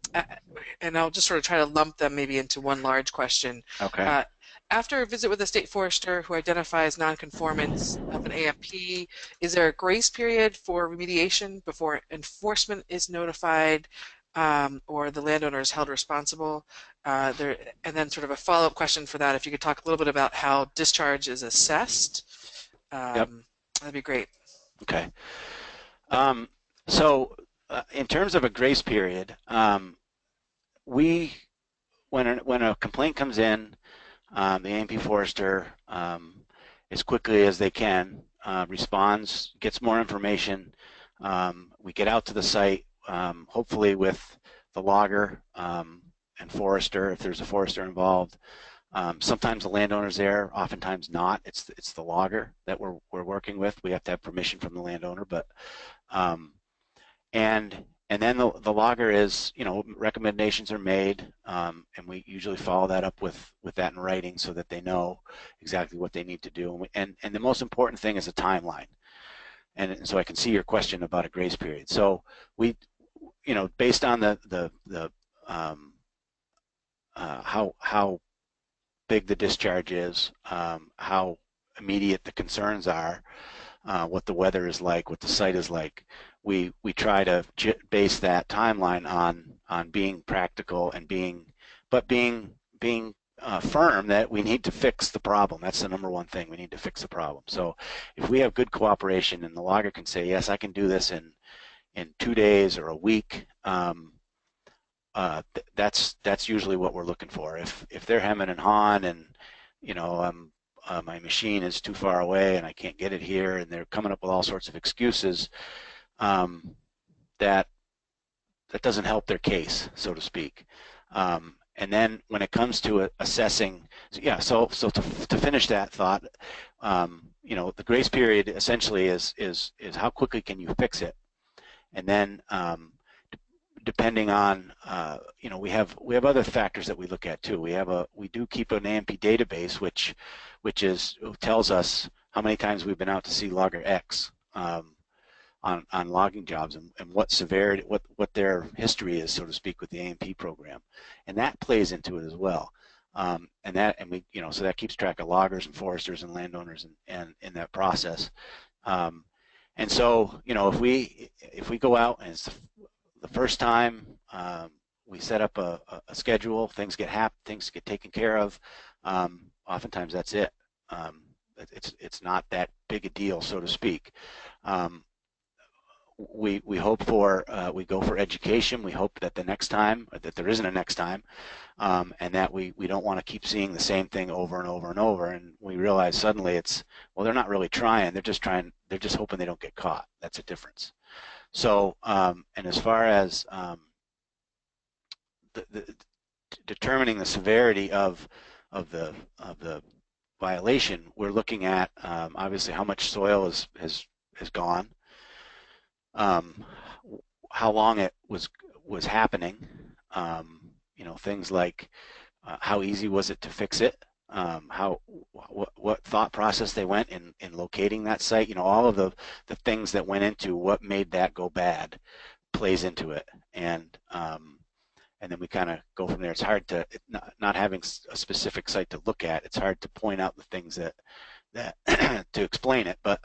I'll just sort of try to lump them maybe into one large question. Okay. Uh, After a visit with a state forester who identifies non-conformance of an AMP, is there a grace period for remediation before enforcement is notified, or the landowner is held responsible? And then sort of a follow-up question for that, if you could talk a little bit about how discharge is assessed, Yep. that'd be great. Okay. So in terms of a grace period, we when a complaint comes in, the AMP forester, as quickly as they can, responds, gets more information. We get out to the site, hopefully with the logger and forester, if there's a forester involved. Sometimes the landowner's there, oftentimes not. It's the logger that we're working with. We have to have permission from the landowner, but and then the logger is, recommendations are made, and we usually follow that up with that in writing so that they know exactly what they need to do. And the most important thing is a timeline. And so I can see your question about a grace period. So we, based on how big the discharge is, how immediate the concerns are, what the weather is like, what the site is like, we try to base that timeline on being practical and being firm that we need to fix the problem. That's the number one thing. We need to fix the problem. So if we have good cooperation and the logger can say, yes, I can do this in 2 days or a week, that's usually what we're looking for. If they're hemming and hawing and my machine is too far away and I can't get it here, and they're coming up with all sorts of excuses, that doesn't help their case, so to speak. And then when it comes to assessing, so to finish that thought, the grace period essentially is how quickly can you fix it, and then depending on, we have other factors that we look at too. We do keep an AMP database, which tells us how many times we've been out to see logger X on logging jobs, and what severity, what their history is, so to speak, with the AMP program, and that plays into it as well. And we, so that keeps track of loggers and foresters and landowners and in that process. And so, if we go out and it's the first time, we set up a schedule, things get taken care of. Oftentimes that's it. It's not that big a deal, so to speak. We hope for, we go for education. We hope that the next time, that there isn't a next time, and that we don't want to keep seeing the same thing over and over and over. And we realize suddenly they're not really trying. They're just hoping they don't get caught. That's a difference. So, and as far as determining the severity of the violation, we're looking at obviously how much soil has gone, how long it was happening, things like how easy was it to fix it, what thought process they went in locating that site. All of the things that went into what made that go bad plays into it, and then we kind of go from there. It's hard to, not having a specific site to look at, it's hard to point out the things that to explain it, but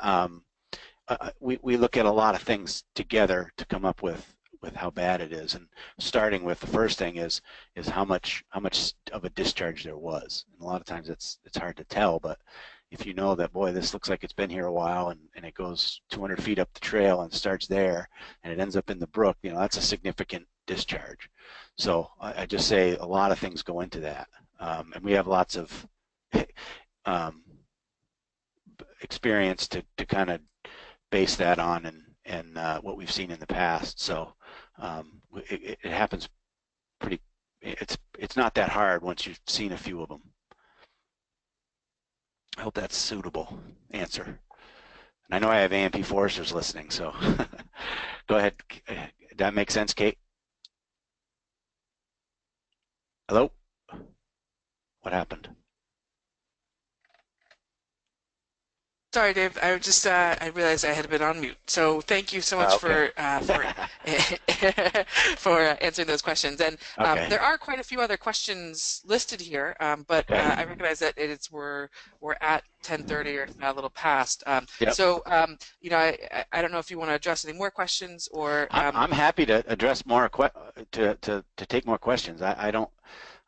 we look at a lot of things together to come up with how bad it is, and starting with the first thing is how much of a discharge there was. And a lot of times it's hard to tell, but if you know that, boy, this looks like it's been here a while, and it goes 200 feet up the trail and starts there and it ends up in the brook, that's a significant discharge. So I just say a lot of things go into that, and we have lots of experience to kind of base that on and what we've seen in the past. So it happens pretty. It's not that hard once you've seen a few of them. I hope that's a suitable answer. And I know I have A&P foresters listening, so go ahead. Does that make sense, Kate? Hello? What happened? Sorry, Dave. I just I realized I had been on mute. So thank you so much Okay. for answering those questions. And Okay. there are quite a few other questions listed here, but Okay. I recognize that we're at 10:30 or if not a little past. Yep. So you know, I don't know if you want to address any more questions or I'm happy to address more to take more questions. I don't.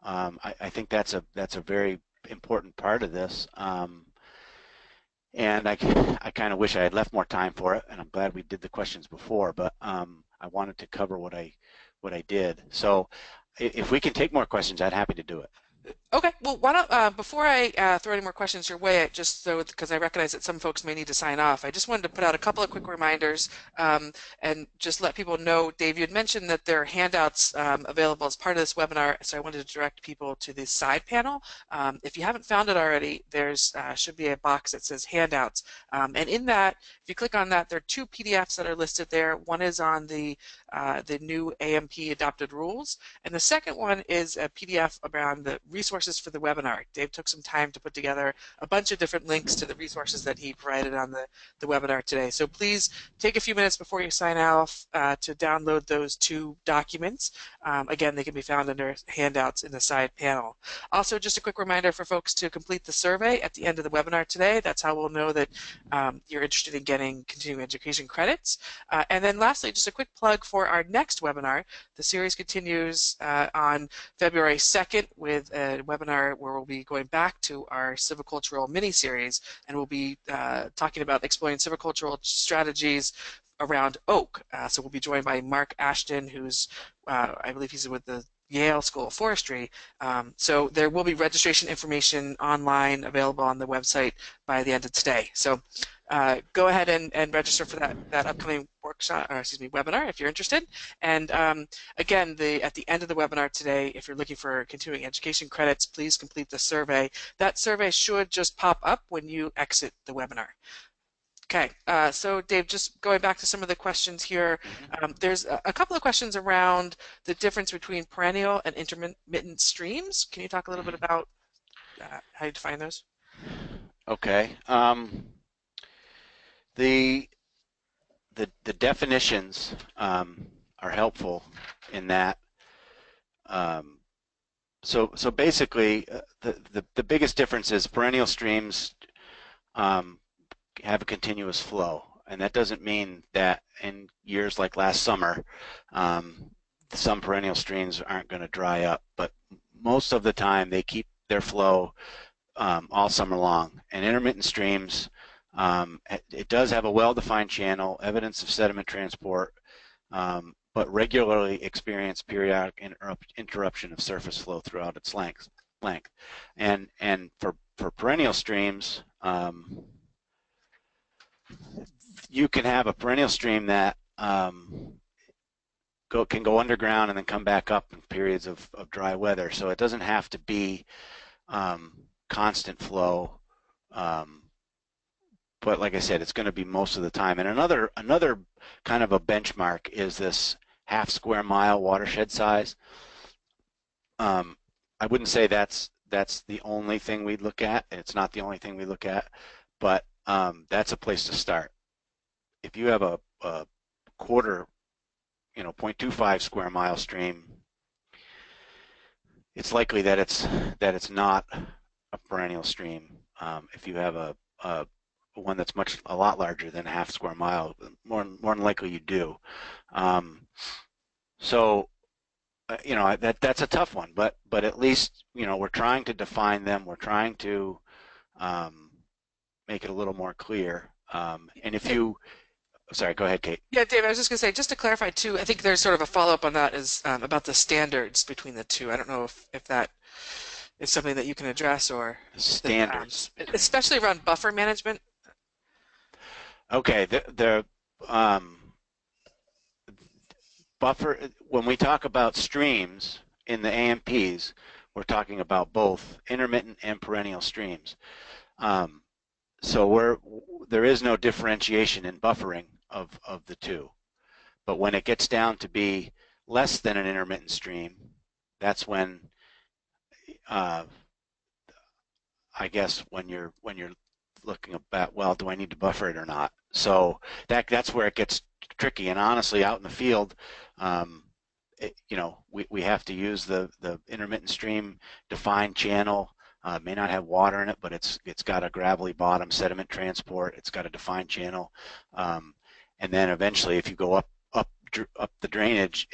I think that's a very important part of this. And I kind of wish I had left more time for it, and I'm glad we did the questions before, but I wanted to cover what I did. So if we can take more questions, I'd happy to do it. Okay, well, why don't before I throw any more questions your way, just so because I recognize that some folks may need to sign off, I just wanted to put out a couple of quick reminders and just let people know. Dave, you had mentioned that there are handouts available as part of this webinar, so I wanted to direct people to the side panel. If you haven't found it already, there's should be a box that says handouts, and in that, if you click on that, there are two PDFs that are listed there. One is on the new A&P adopted rules, and the second one is a PDF around the resources for the webinar. Dave took some time to put together a bunch of different links to the resources that he provided on the webinar today. So please take a few minutes before you sign off to download those two documents. Again, they can be found under handouts in the side panel. Also, just a quick reminder for folks to complete the survey at the end of the webinar today. That's how we'll know that you're interested in getting continuing education credits. And then lastly, just a quick plug for our next webinar. The series continues on February 2nd with a webinar where we'll be going back to our silvicultural mini-series, and we'll be talking about exploring silvicultural strategies around oak. So we'll be joined by Mark Ashton, who's, I believe he's with the Yale School of Forestry. So there will be registration information online available on the website by the end of today. So go ahead and register for that upcoming workshop, or excuse me, webinar if you're interested. And again, at the end of the webinar today, if you're looking for continuing education credits, please complete the survey. That survey should just pop up when you exit the webinar. Okay, so Dave, just going back to some of the questions here, there's a couple of questions around the difference between perennial and intermittent streams. Can you talk a little bit about how you define those? Okay. The definitions are helpful in that. So basically, the biggest difference is perennial streams have a continuous flow, and that doesn't mean that in years like last summer, some perennial streams aren't going to dry up, but most of the time they keep their flow all summer long. And intermittent streams, it does have a well-defined channel, evidence of sediment transport, but regularly experience periodic interruption of surface flow throughout its length. And for perennial streams, you can have a perennial stream that can go underground and then come back up in periods of dry weather. So it doesn't have to be constant flow, but like I said, it's going to be most of the time. And another kind of a benchmark is this half square mile watershed size. I wouldn't say that's the only thing we look at. It's not the only thing we look at, but that's a place to start. If you have a quarter, 0.25 square mile stream, it's likely that it's not a perennial stream. If you have a one that's a lot larger than a half square mile, more than likely you do. So that's a tough one, but at least we're trying to define them. We're trying to make it a little more clear. And if you Sorry, go ahead, Kate. Yeah, Dave, I was just going to say, just to clarify too, I think there's sort of a follow-up on that is about the standards between the two. I don't know if that is something that you can address or standards, especially around buffer management. Okay, the buffer, when we talk about streams in the AMPs, we're talking about both intermittent and perennial streams. Um, so there is no differentiation in buffering of the two. But when it gets down to be less than an intermittent stream, that's when uh, I guess when you're looking at, well, do I need to buffer it or not? So that's where it gets tricky. And honestly, out in the field, um, we have to use the intermittent stream defined channel. May not have water in it, but it's got a gravelly bottom, sediment transport. It's got a defined channel, and then eventually, if you go up the drainage,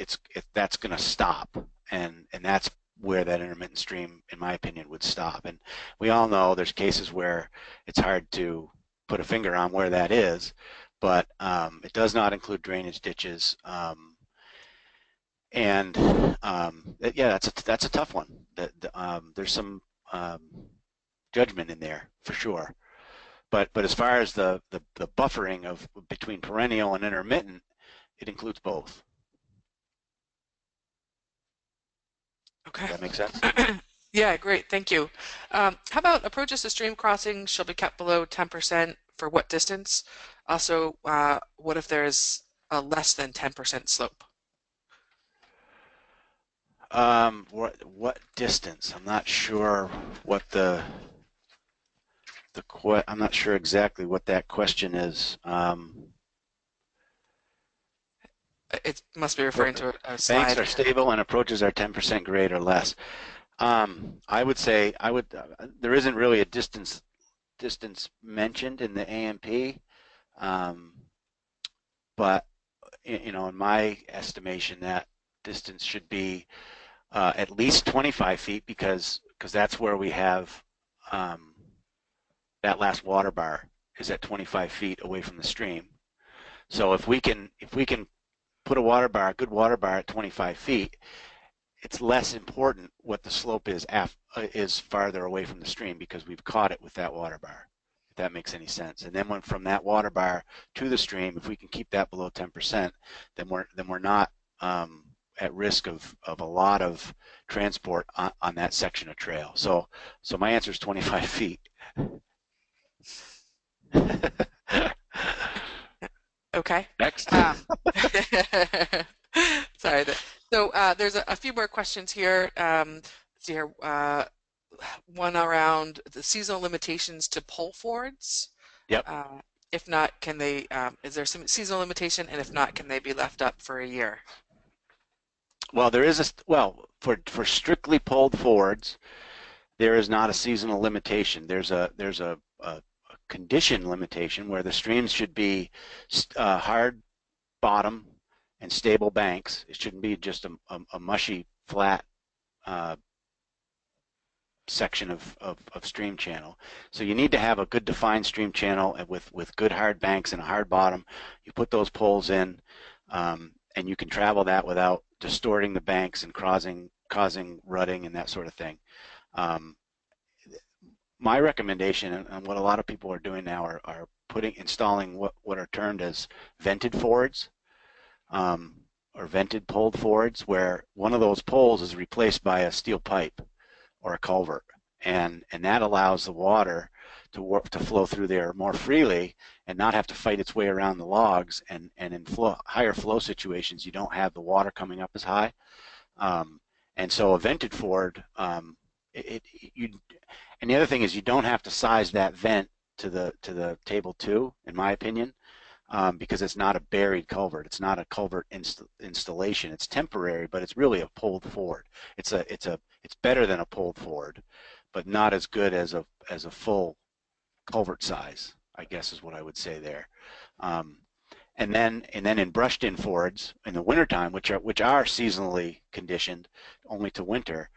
that's going to stop, and that's where that intermittent stream, in my opinion, would stop. And we all know there's cases where it's hard to put a finger on where that is, but it does not include drainage ditches. And yeah, that's a tough one. There's some judgment in there for sure. But as far as the buffering of between perennial and intermittent, it includes both. Okay. Does that make sense? Yeah, great. Thank you. How about approaches to stream crossings shall be kept below 10% for what distance? Also, what if there's a less than 10% slope? What distance? I'm not sure what I'm not sure exactly what that question is. It must be referring to a slide. Banks are stable and approaches are 10% grade or less. I would say there isn't really a distance mentioned in the AMP, but in my estimation, that distance should be at least 25 feet because that's where we have that last water bar is at 25 feet away from the stream. So if we can put a good water bar at 25 feet, it's less important what the slope is farther away from the stream because we've caught it with that water bar, if that makes any sense. And then from that water bar to the stream, if we can keep that below 10%, then we're not at risk of a lot of transport on that section of trail. So my answer is 25 feet. Okay. Next. Sorry. So there's a few more questions here. Let's see here. One around the seasonal limitations to pull forwards. Yep. If not, can they? Is there some seasonal limitation? And if not, can they be left up for a year? Well, there is for strictly pulled forwards, there is not a seasonal limitation. There's a condition limitation where the streams should be hard bottom and stable banks. It shouldn't be just a mushy, flat section of stream channel. So you need to have a good defined stream channel with good hard banks and a hard bottom. You put those poles in, and you can travel that without distorting the banks and causing rutting and that sort of thing. My recommendation, and what a lot of people are doing now, are installing what are termed as vented forwards, or vented pulled forwards, where one of those poles is replaced by a steel pipe or a culvert, and that allows the water to flow through there more freely and not have to fight its way around the logs. And in higher flow situations, you don't have the water coming up as high. And so a vented forward, and the other thing is you don't have to size that vent to the table 2, in my opinion, because it's not a buried culvert. It's not a culvert installation. It's temporary, but it's really a pulled forward. It's better than a pulled forward, but not as good as a full culvert size, I guess is what I would say there. And then in brushed in forwards in the wintertime, which are seasonally conditioned only to winter,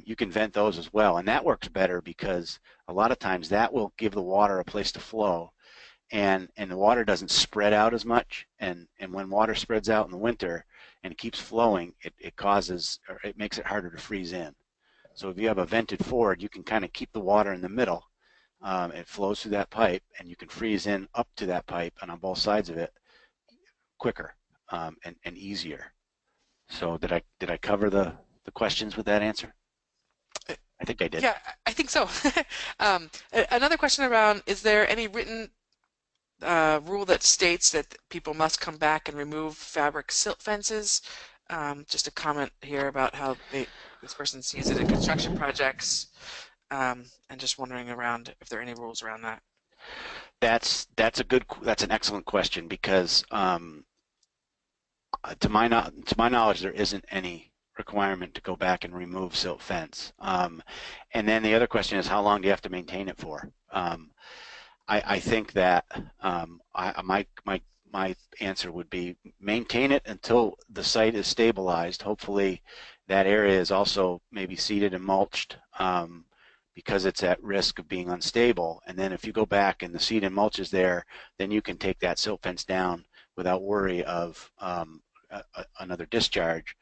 you can vent those as well, and that works better because a lot of times that will give the water a place to flow, and the water doesn't spread out as much. And when water spreads out in the winter and it keeps flowing, it makes it harder to freeze in. So if you have a vented forward, you can kind of keep the water in the middle, it flows through that pipe, and you can freeze in up to that pipe and on both sides of it quicker and easier. So did I cover the questions with that answer? I think I did. Yeah, I think so. Another question around, is there any written rule that states that people must come back and remove fabric silt fences? Just a comment here about how this person sees it in construction projects, and just wondering around if there are any rules around that. That's an excellent question because to my knowledge there isn't any requirement to go back and remove silt fence. And then the other question is, how long do you have to maintain it for? I think that my answer would be maintain it until the site is stabilized. Hopefully that area is also maybe seeded and mulched because it's at risk of being unstable. And then if you go back and the seed and mulch is there, then you can take that silt fence down without worry of another discharge.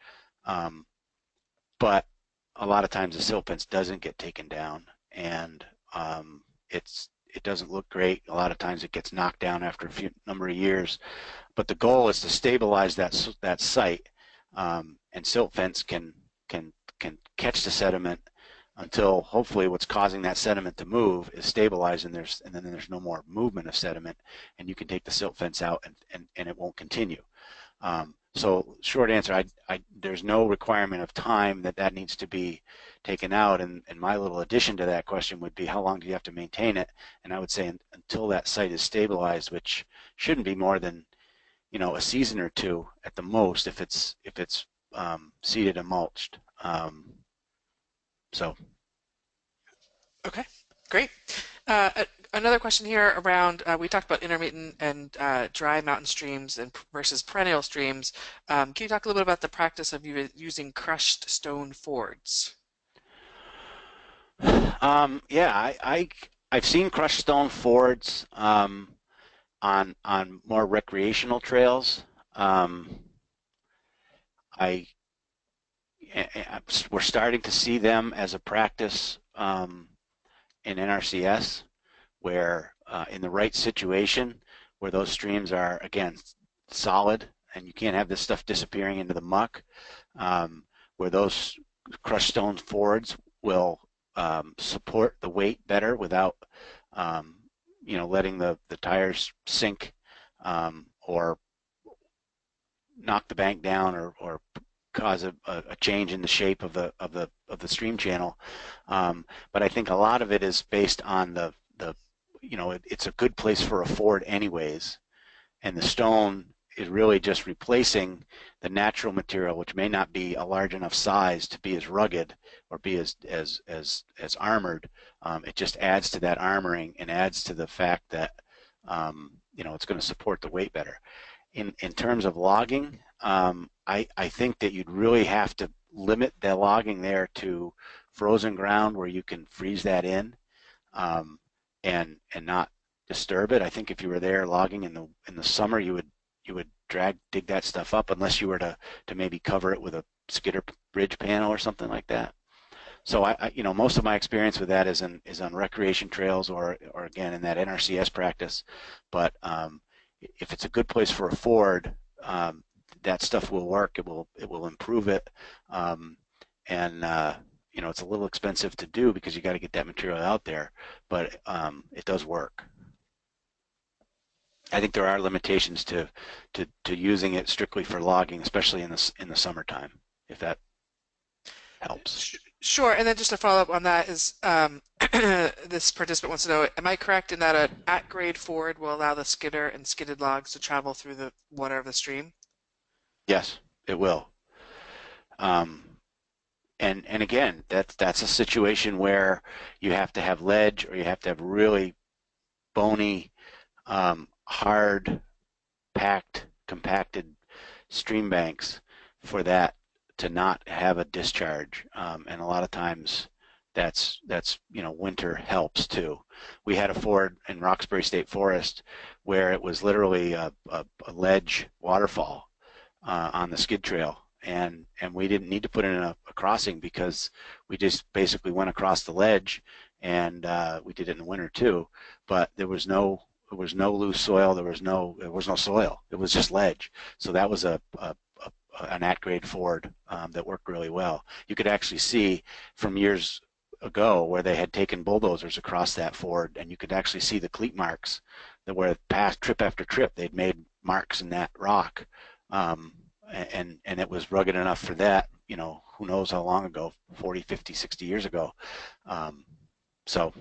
But a lot of times the silt fence doesn't get taken down, and it doesn't look great. A lot of times it gets knocked down after a few number of years. But the goal is to stabilize that site, and silt fence can catch the sediment until hopefully what's causing that sediment to move is stabilized, and then there's no more movement of sediment, and you can take the silt fence out and it won't continue. So short answer, there's no requirement of time that needs to be taken out, and my little addition to that question would be, how long do you have to maintain it? And I would say until that site is stabilized, which shouldn't be more than a season or two at the most if it's seeded and mulched. So. Okay, great. Another question here around, we talked about intermittent and dry mountain streams versus perennial streams. Can you talk a little bit about the practice of using crushed stone fords? Yeah, I've seen crushed stone fords on more recreational trails. We're starting to see them as a practice in NRCS, where in the right situation, where those streams are, again, solid, and you can't have this stuff disappearing into the muck, where those crushed stone fords will support the weight better without letting the tires sink or knock the bank down or cause a change in the shape of the stream channel. But I think a lot of it is based on it's a good place for a ford anyways, and the stone is really just replacing the natural material, which may not be a large enough size to be as rugged or be as armored. It just adds to that armoring and adds to the fact that it's going to support the weight better. In terms of logging, I think that you'd really have to limit the logging there to frozen ground where you can freeze that in and not disturb it. I think if you were there logging in the summer, you would dig that stuff up, unless you were to maybe cover it with a Skidder bridge panel or something like that. So I most of my experience with that is on recreation trails or again in that NRCS practice. But if it's a good place for a ford, that stuff will work. It will improve it, and it's a little expensive to do because you got to get that material out there, but it does work. I think there are limitations to using it strictly for logging, especially in the summertime, if that helps. Sure, and then just to follow up on that is, this participant wants to know, am I correct in that an at-grade ford will allow the skidder and skidded logs to travel through the water of the stream? Yes, it will. And again, that's a situation where you have to have ledge, or you have to have really bony, hard, packed, compacted stream banks for that to not have a discharge. And a lot of times that's winter helps too. We had a ford in Roxbury State Forest where it was literally a ledge waterfall on the skid trail, and we didn't need to put in a crossing because we just basically went across the ledge and we did it in the winter too. But there was no loose soil. There was no soil. It was just ledge. So that was an at-grade ford that worked really well. You could actually see from years ago where they had taken bulldozers across that ford, and you could actually see the cleat marks that were past trip after trip. They'd made marks in that rock, and it was rugged enough for that. You know, who knows how long ago, 40, 50, 60 years ago. So,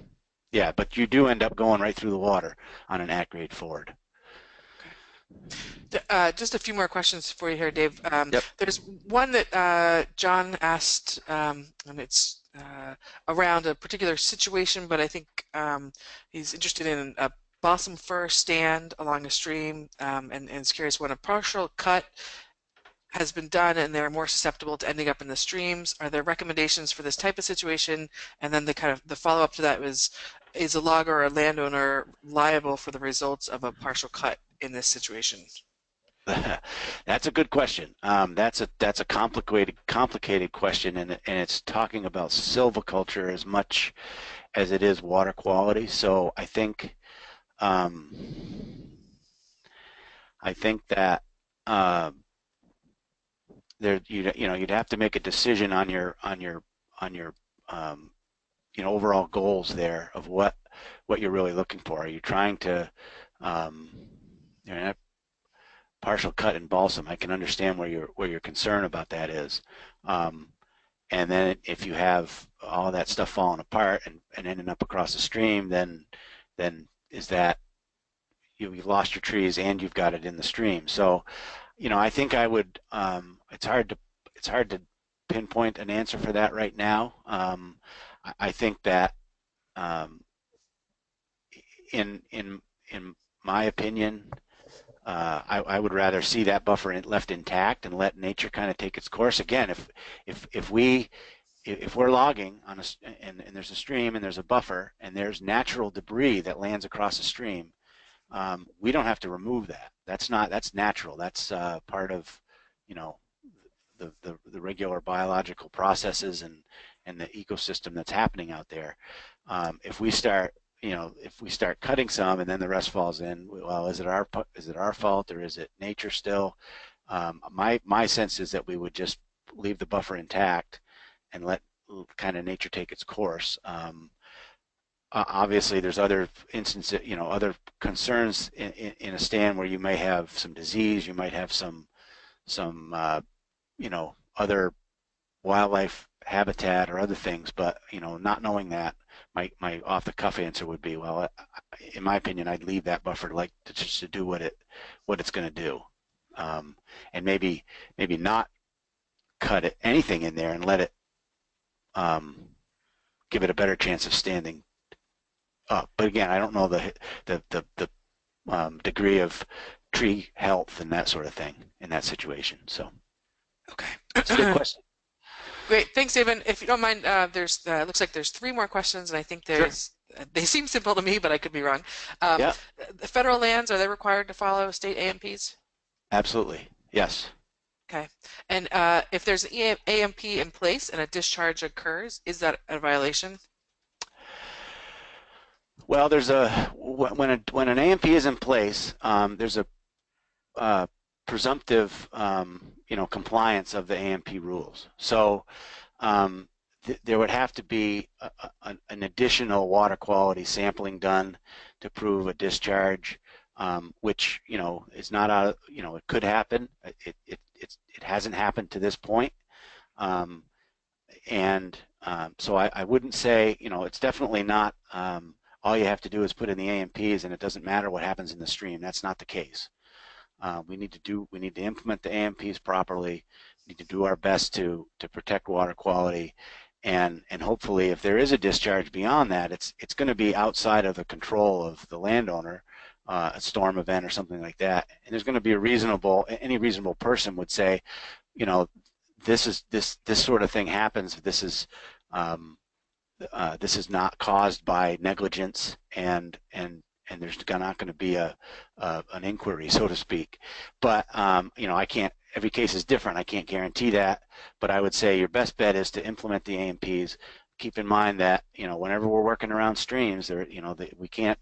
yeah, but you do end up going right through the water on an at-grade ford. Just a few more questions for you here, Dave. Yep. There's one that John asked, and it's around a particular situation, but I think he's interested in a balsam fir stand along a stream, and is curious when a partial cut has been done and they're more susceptible to ending up in the streams. Are there recommendations for this type of situation? And then the follow-up to that was, is a logger or a landowner liable for the results of a partial cut in this situation? That's a good question. That's a complicated question, and it's talking about silviculture as much as it is water quality. So I think that there you'd have to make a decision on your overall goals there of what you're really looking for. Are you trying to partial cut in balsam? I can understand where your concern about that is. And then if you have all that stuff falling apart and ending up across the stream, then is that you've lost your trees and you've got it in the stream. So, I think I would. It's hard to pinpoint an answer for that right now. I think that in my opinion, I would rather see that buffer left intact and let nature kind of take its course. Again, if we're logging on and there's a stream and there's a buffer and there's natural debris that lands across the stream, we don't have to remove that. That's natural. That's part of the regular biological processes and the ecosystem that's happening out there. If we start cutting some and then the rest falls in, well, is it our fault or is it nature still? My sense is that we would just leave the buffer intact and let kind of nature take its course. Obviously, there's other instances, other concerns in a stand where you may have some disease, you might have some other wildlife habitat or other things, but not knowing that, my off-the-cuff answer would be, well, in my opinion, I'd leave that buffer just to do what it's going to do, and maybe not cut anything in there and let it give it a better chance of standing up. But again, I don't know the degree of tree health and that sort of thing in that situation. So, okay, it's a good question. Great, thanks, David. If you don't mind, there's looks like there's 3 more questions, and I think there's they seem simple to me, but I could be wrong. Yeah. The federal lands, are they required to follow state AMPs? Absolutely, yes. Okay, and if there's an AMP in place and a discharge occurs, is that a violation? Well, there's when an AMP is in place, there's a presumptive compliance of the AMP rules. So there would have to be an additional water quality sampling done to prove a discharge, which is not out. It could happen. It hasn't happened to this point, and so I wouldn't say it's definitely not. All you have to do is put in the AMPs, and it doesn't matter what happens in the stream. That's not the case. We need to implement the AMPs properly. We need to do our best to protect water quality, and hopefully, if there is a discharge beyond that, it's going to be outside of the control of the landowner, a storm event or something like that. And there's going to be any reasonable person would say, this sort of thing happens. This is not caused by negligence, and there's not going to be an inquiry, so to speak. But I can't. Every case is different. I can't guarantee that. But I would say your best bet is to implement the AMPs, keep in mind that, whenever we're working around streams, there, that we can't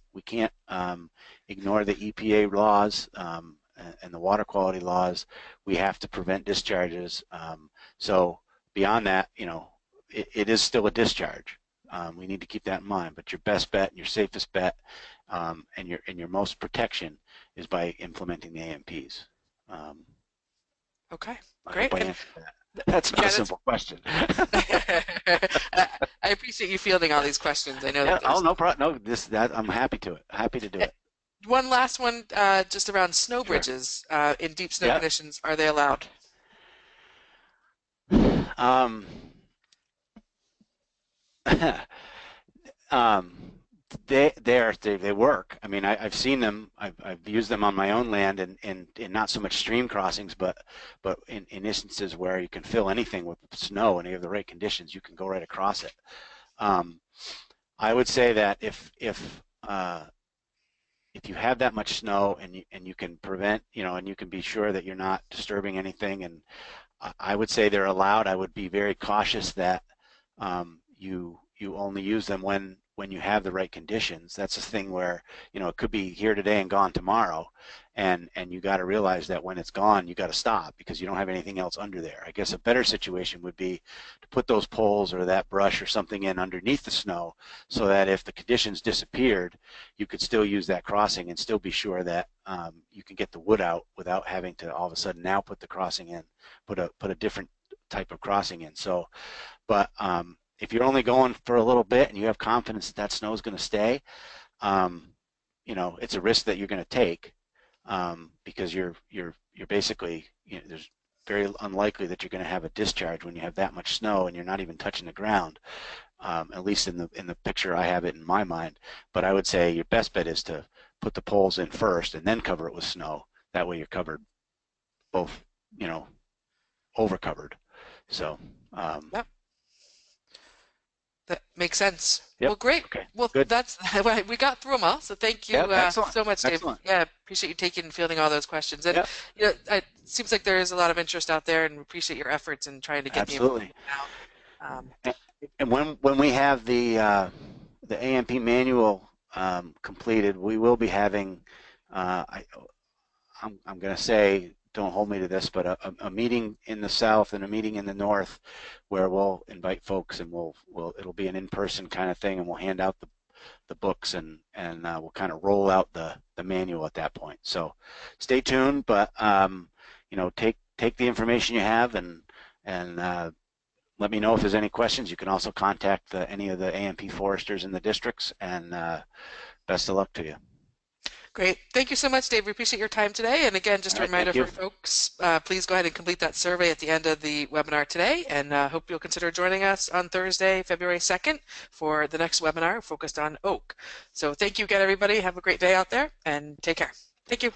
ignore the EPA laws and the water quality laws. We have to prevent discharges. So beyond that, it is still a discharge. We need to keep that in mind. But your best bet and your safest bet and your most protection is by implementing the AMPs. Okay, I great. hope I answered that. That's not a simple question. I appreciate you fielding all these questions. I know that there's no problem. No, I'm happy to do it. one last one just around snow Sure. bridges in deep snow Yeah. conditions. Are they allowed? They work. I mean, I've seen them. I've used them on my own land and in not so much stream crossings, but in instances where you can fill anything with snow and you have the right conditions, you can go right across it. I would say that if you have that much snow and you can prevent, and you can be sure that you're not disturbing anything, and I would say they're allowed. I would be very cautious that you only use them when you have the right conditions. That's a thing where, it could be here today and gone tomorrow, and you got to realize that when it's gone, you got to stop because you don't have anything else under there. I guess a better situation would be to put those poles or that brush or something in underneath the snow so that if the conditions disappeared, you could still use that crossing and still be sure that you can get the wood out without having to all of a sudden now put the crossing in, put a different type of crossing in. So, but if you're only going for a little bit and you have confidence that snow is going to stay, it's a risk that you're going to take because you're basically, there's very unlikely that you're going to have a discharge when you have that much snow and you're not even touching the ground. At least in the picture I have it in my mind. But I would say your best bet is to put the poles in first and then cover it with snow. That way you're covered both, over covered. So. Yep. That makes sense. Yep. Well, great. Okay. Well, Good. that's we got through them all. So thank you so much, Dave. Excellent. Yeah, appreciate you taking and fielding all those questions. And Yep. it seems like there is a lot of interest out there, and we appreciate your efforts in trying to get Absolutely. the information out. And when we have the AMP manual completed, we will be having I'm going to say, don't hold me to this, but a meeting in the south and a meeting in the north where we'll invite folks and it'll be an in-person kind of thing, and we'll hand out the books and we'll kind of roll out the manual at that point. So stay tuned, but take the information you have and let me know if there's any questions. You can also contact any of the AMP foresters in the districts, and best of luck to you. Great. Thank you so much, Dave. We appreciate your time today. And again, just a reminder for folks, please go ahead and complete that survey at the end of the webinar today, and hope you'll consider joining us on Thursday, February 2nd for the next webinar focused on oak. So thank you again, everybody. Have a great day out there and take care. Thank you.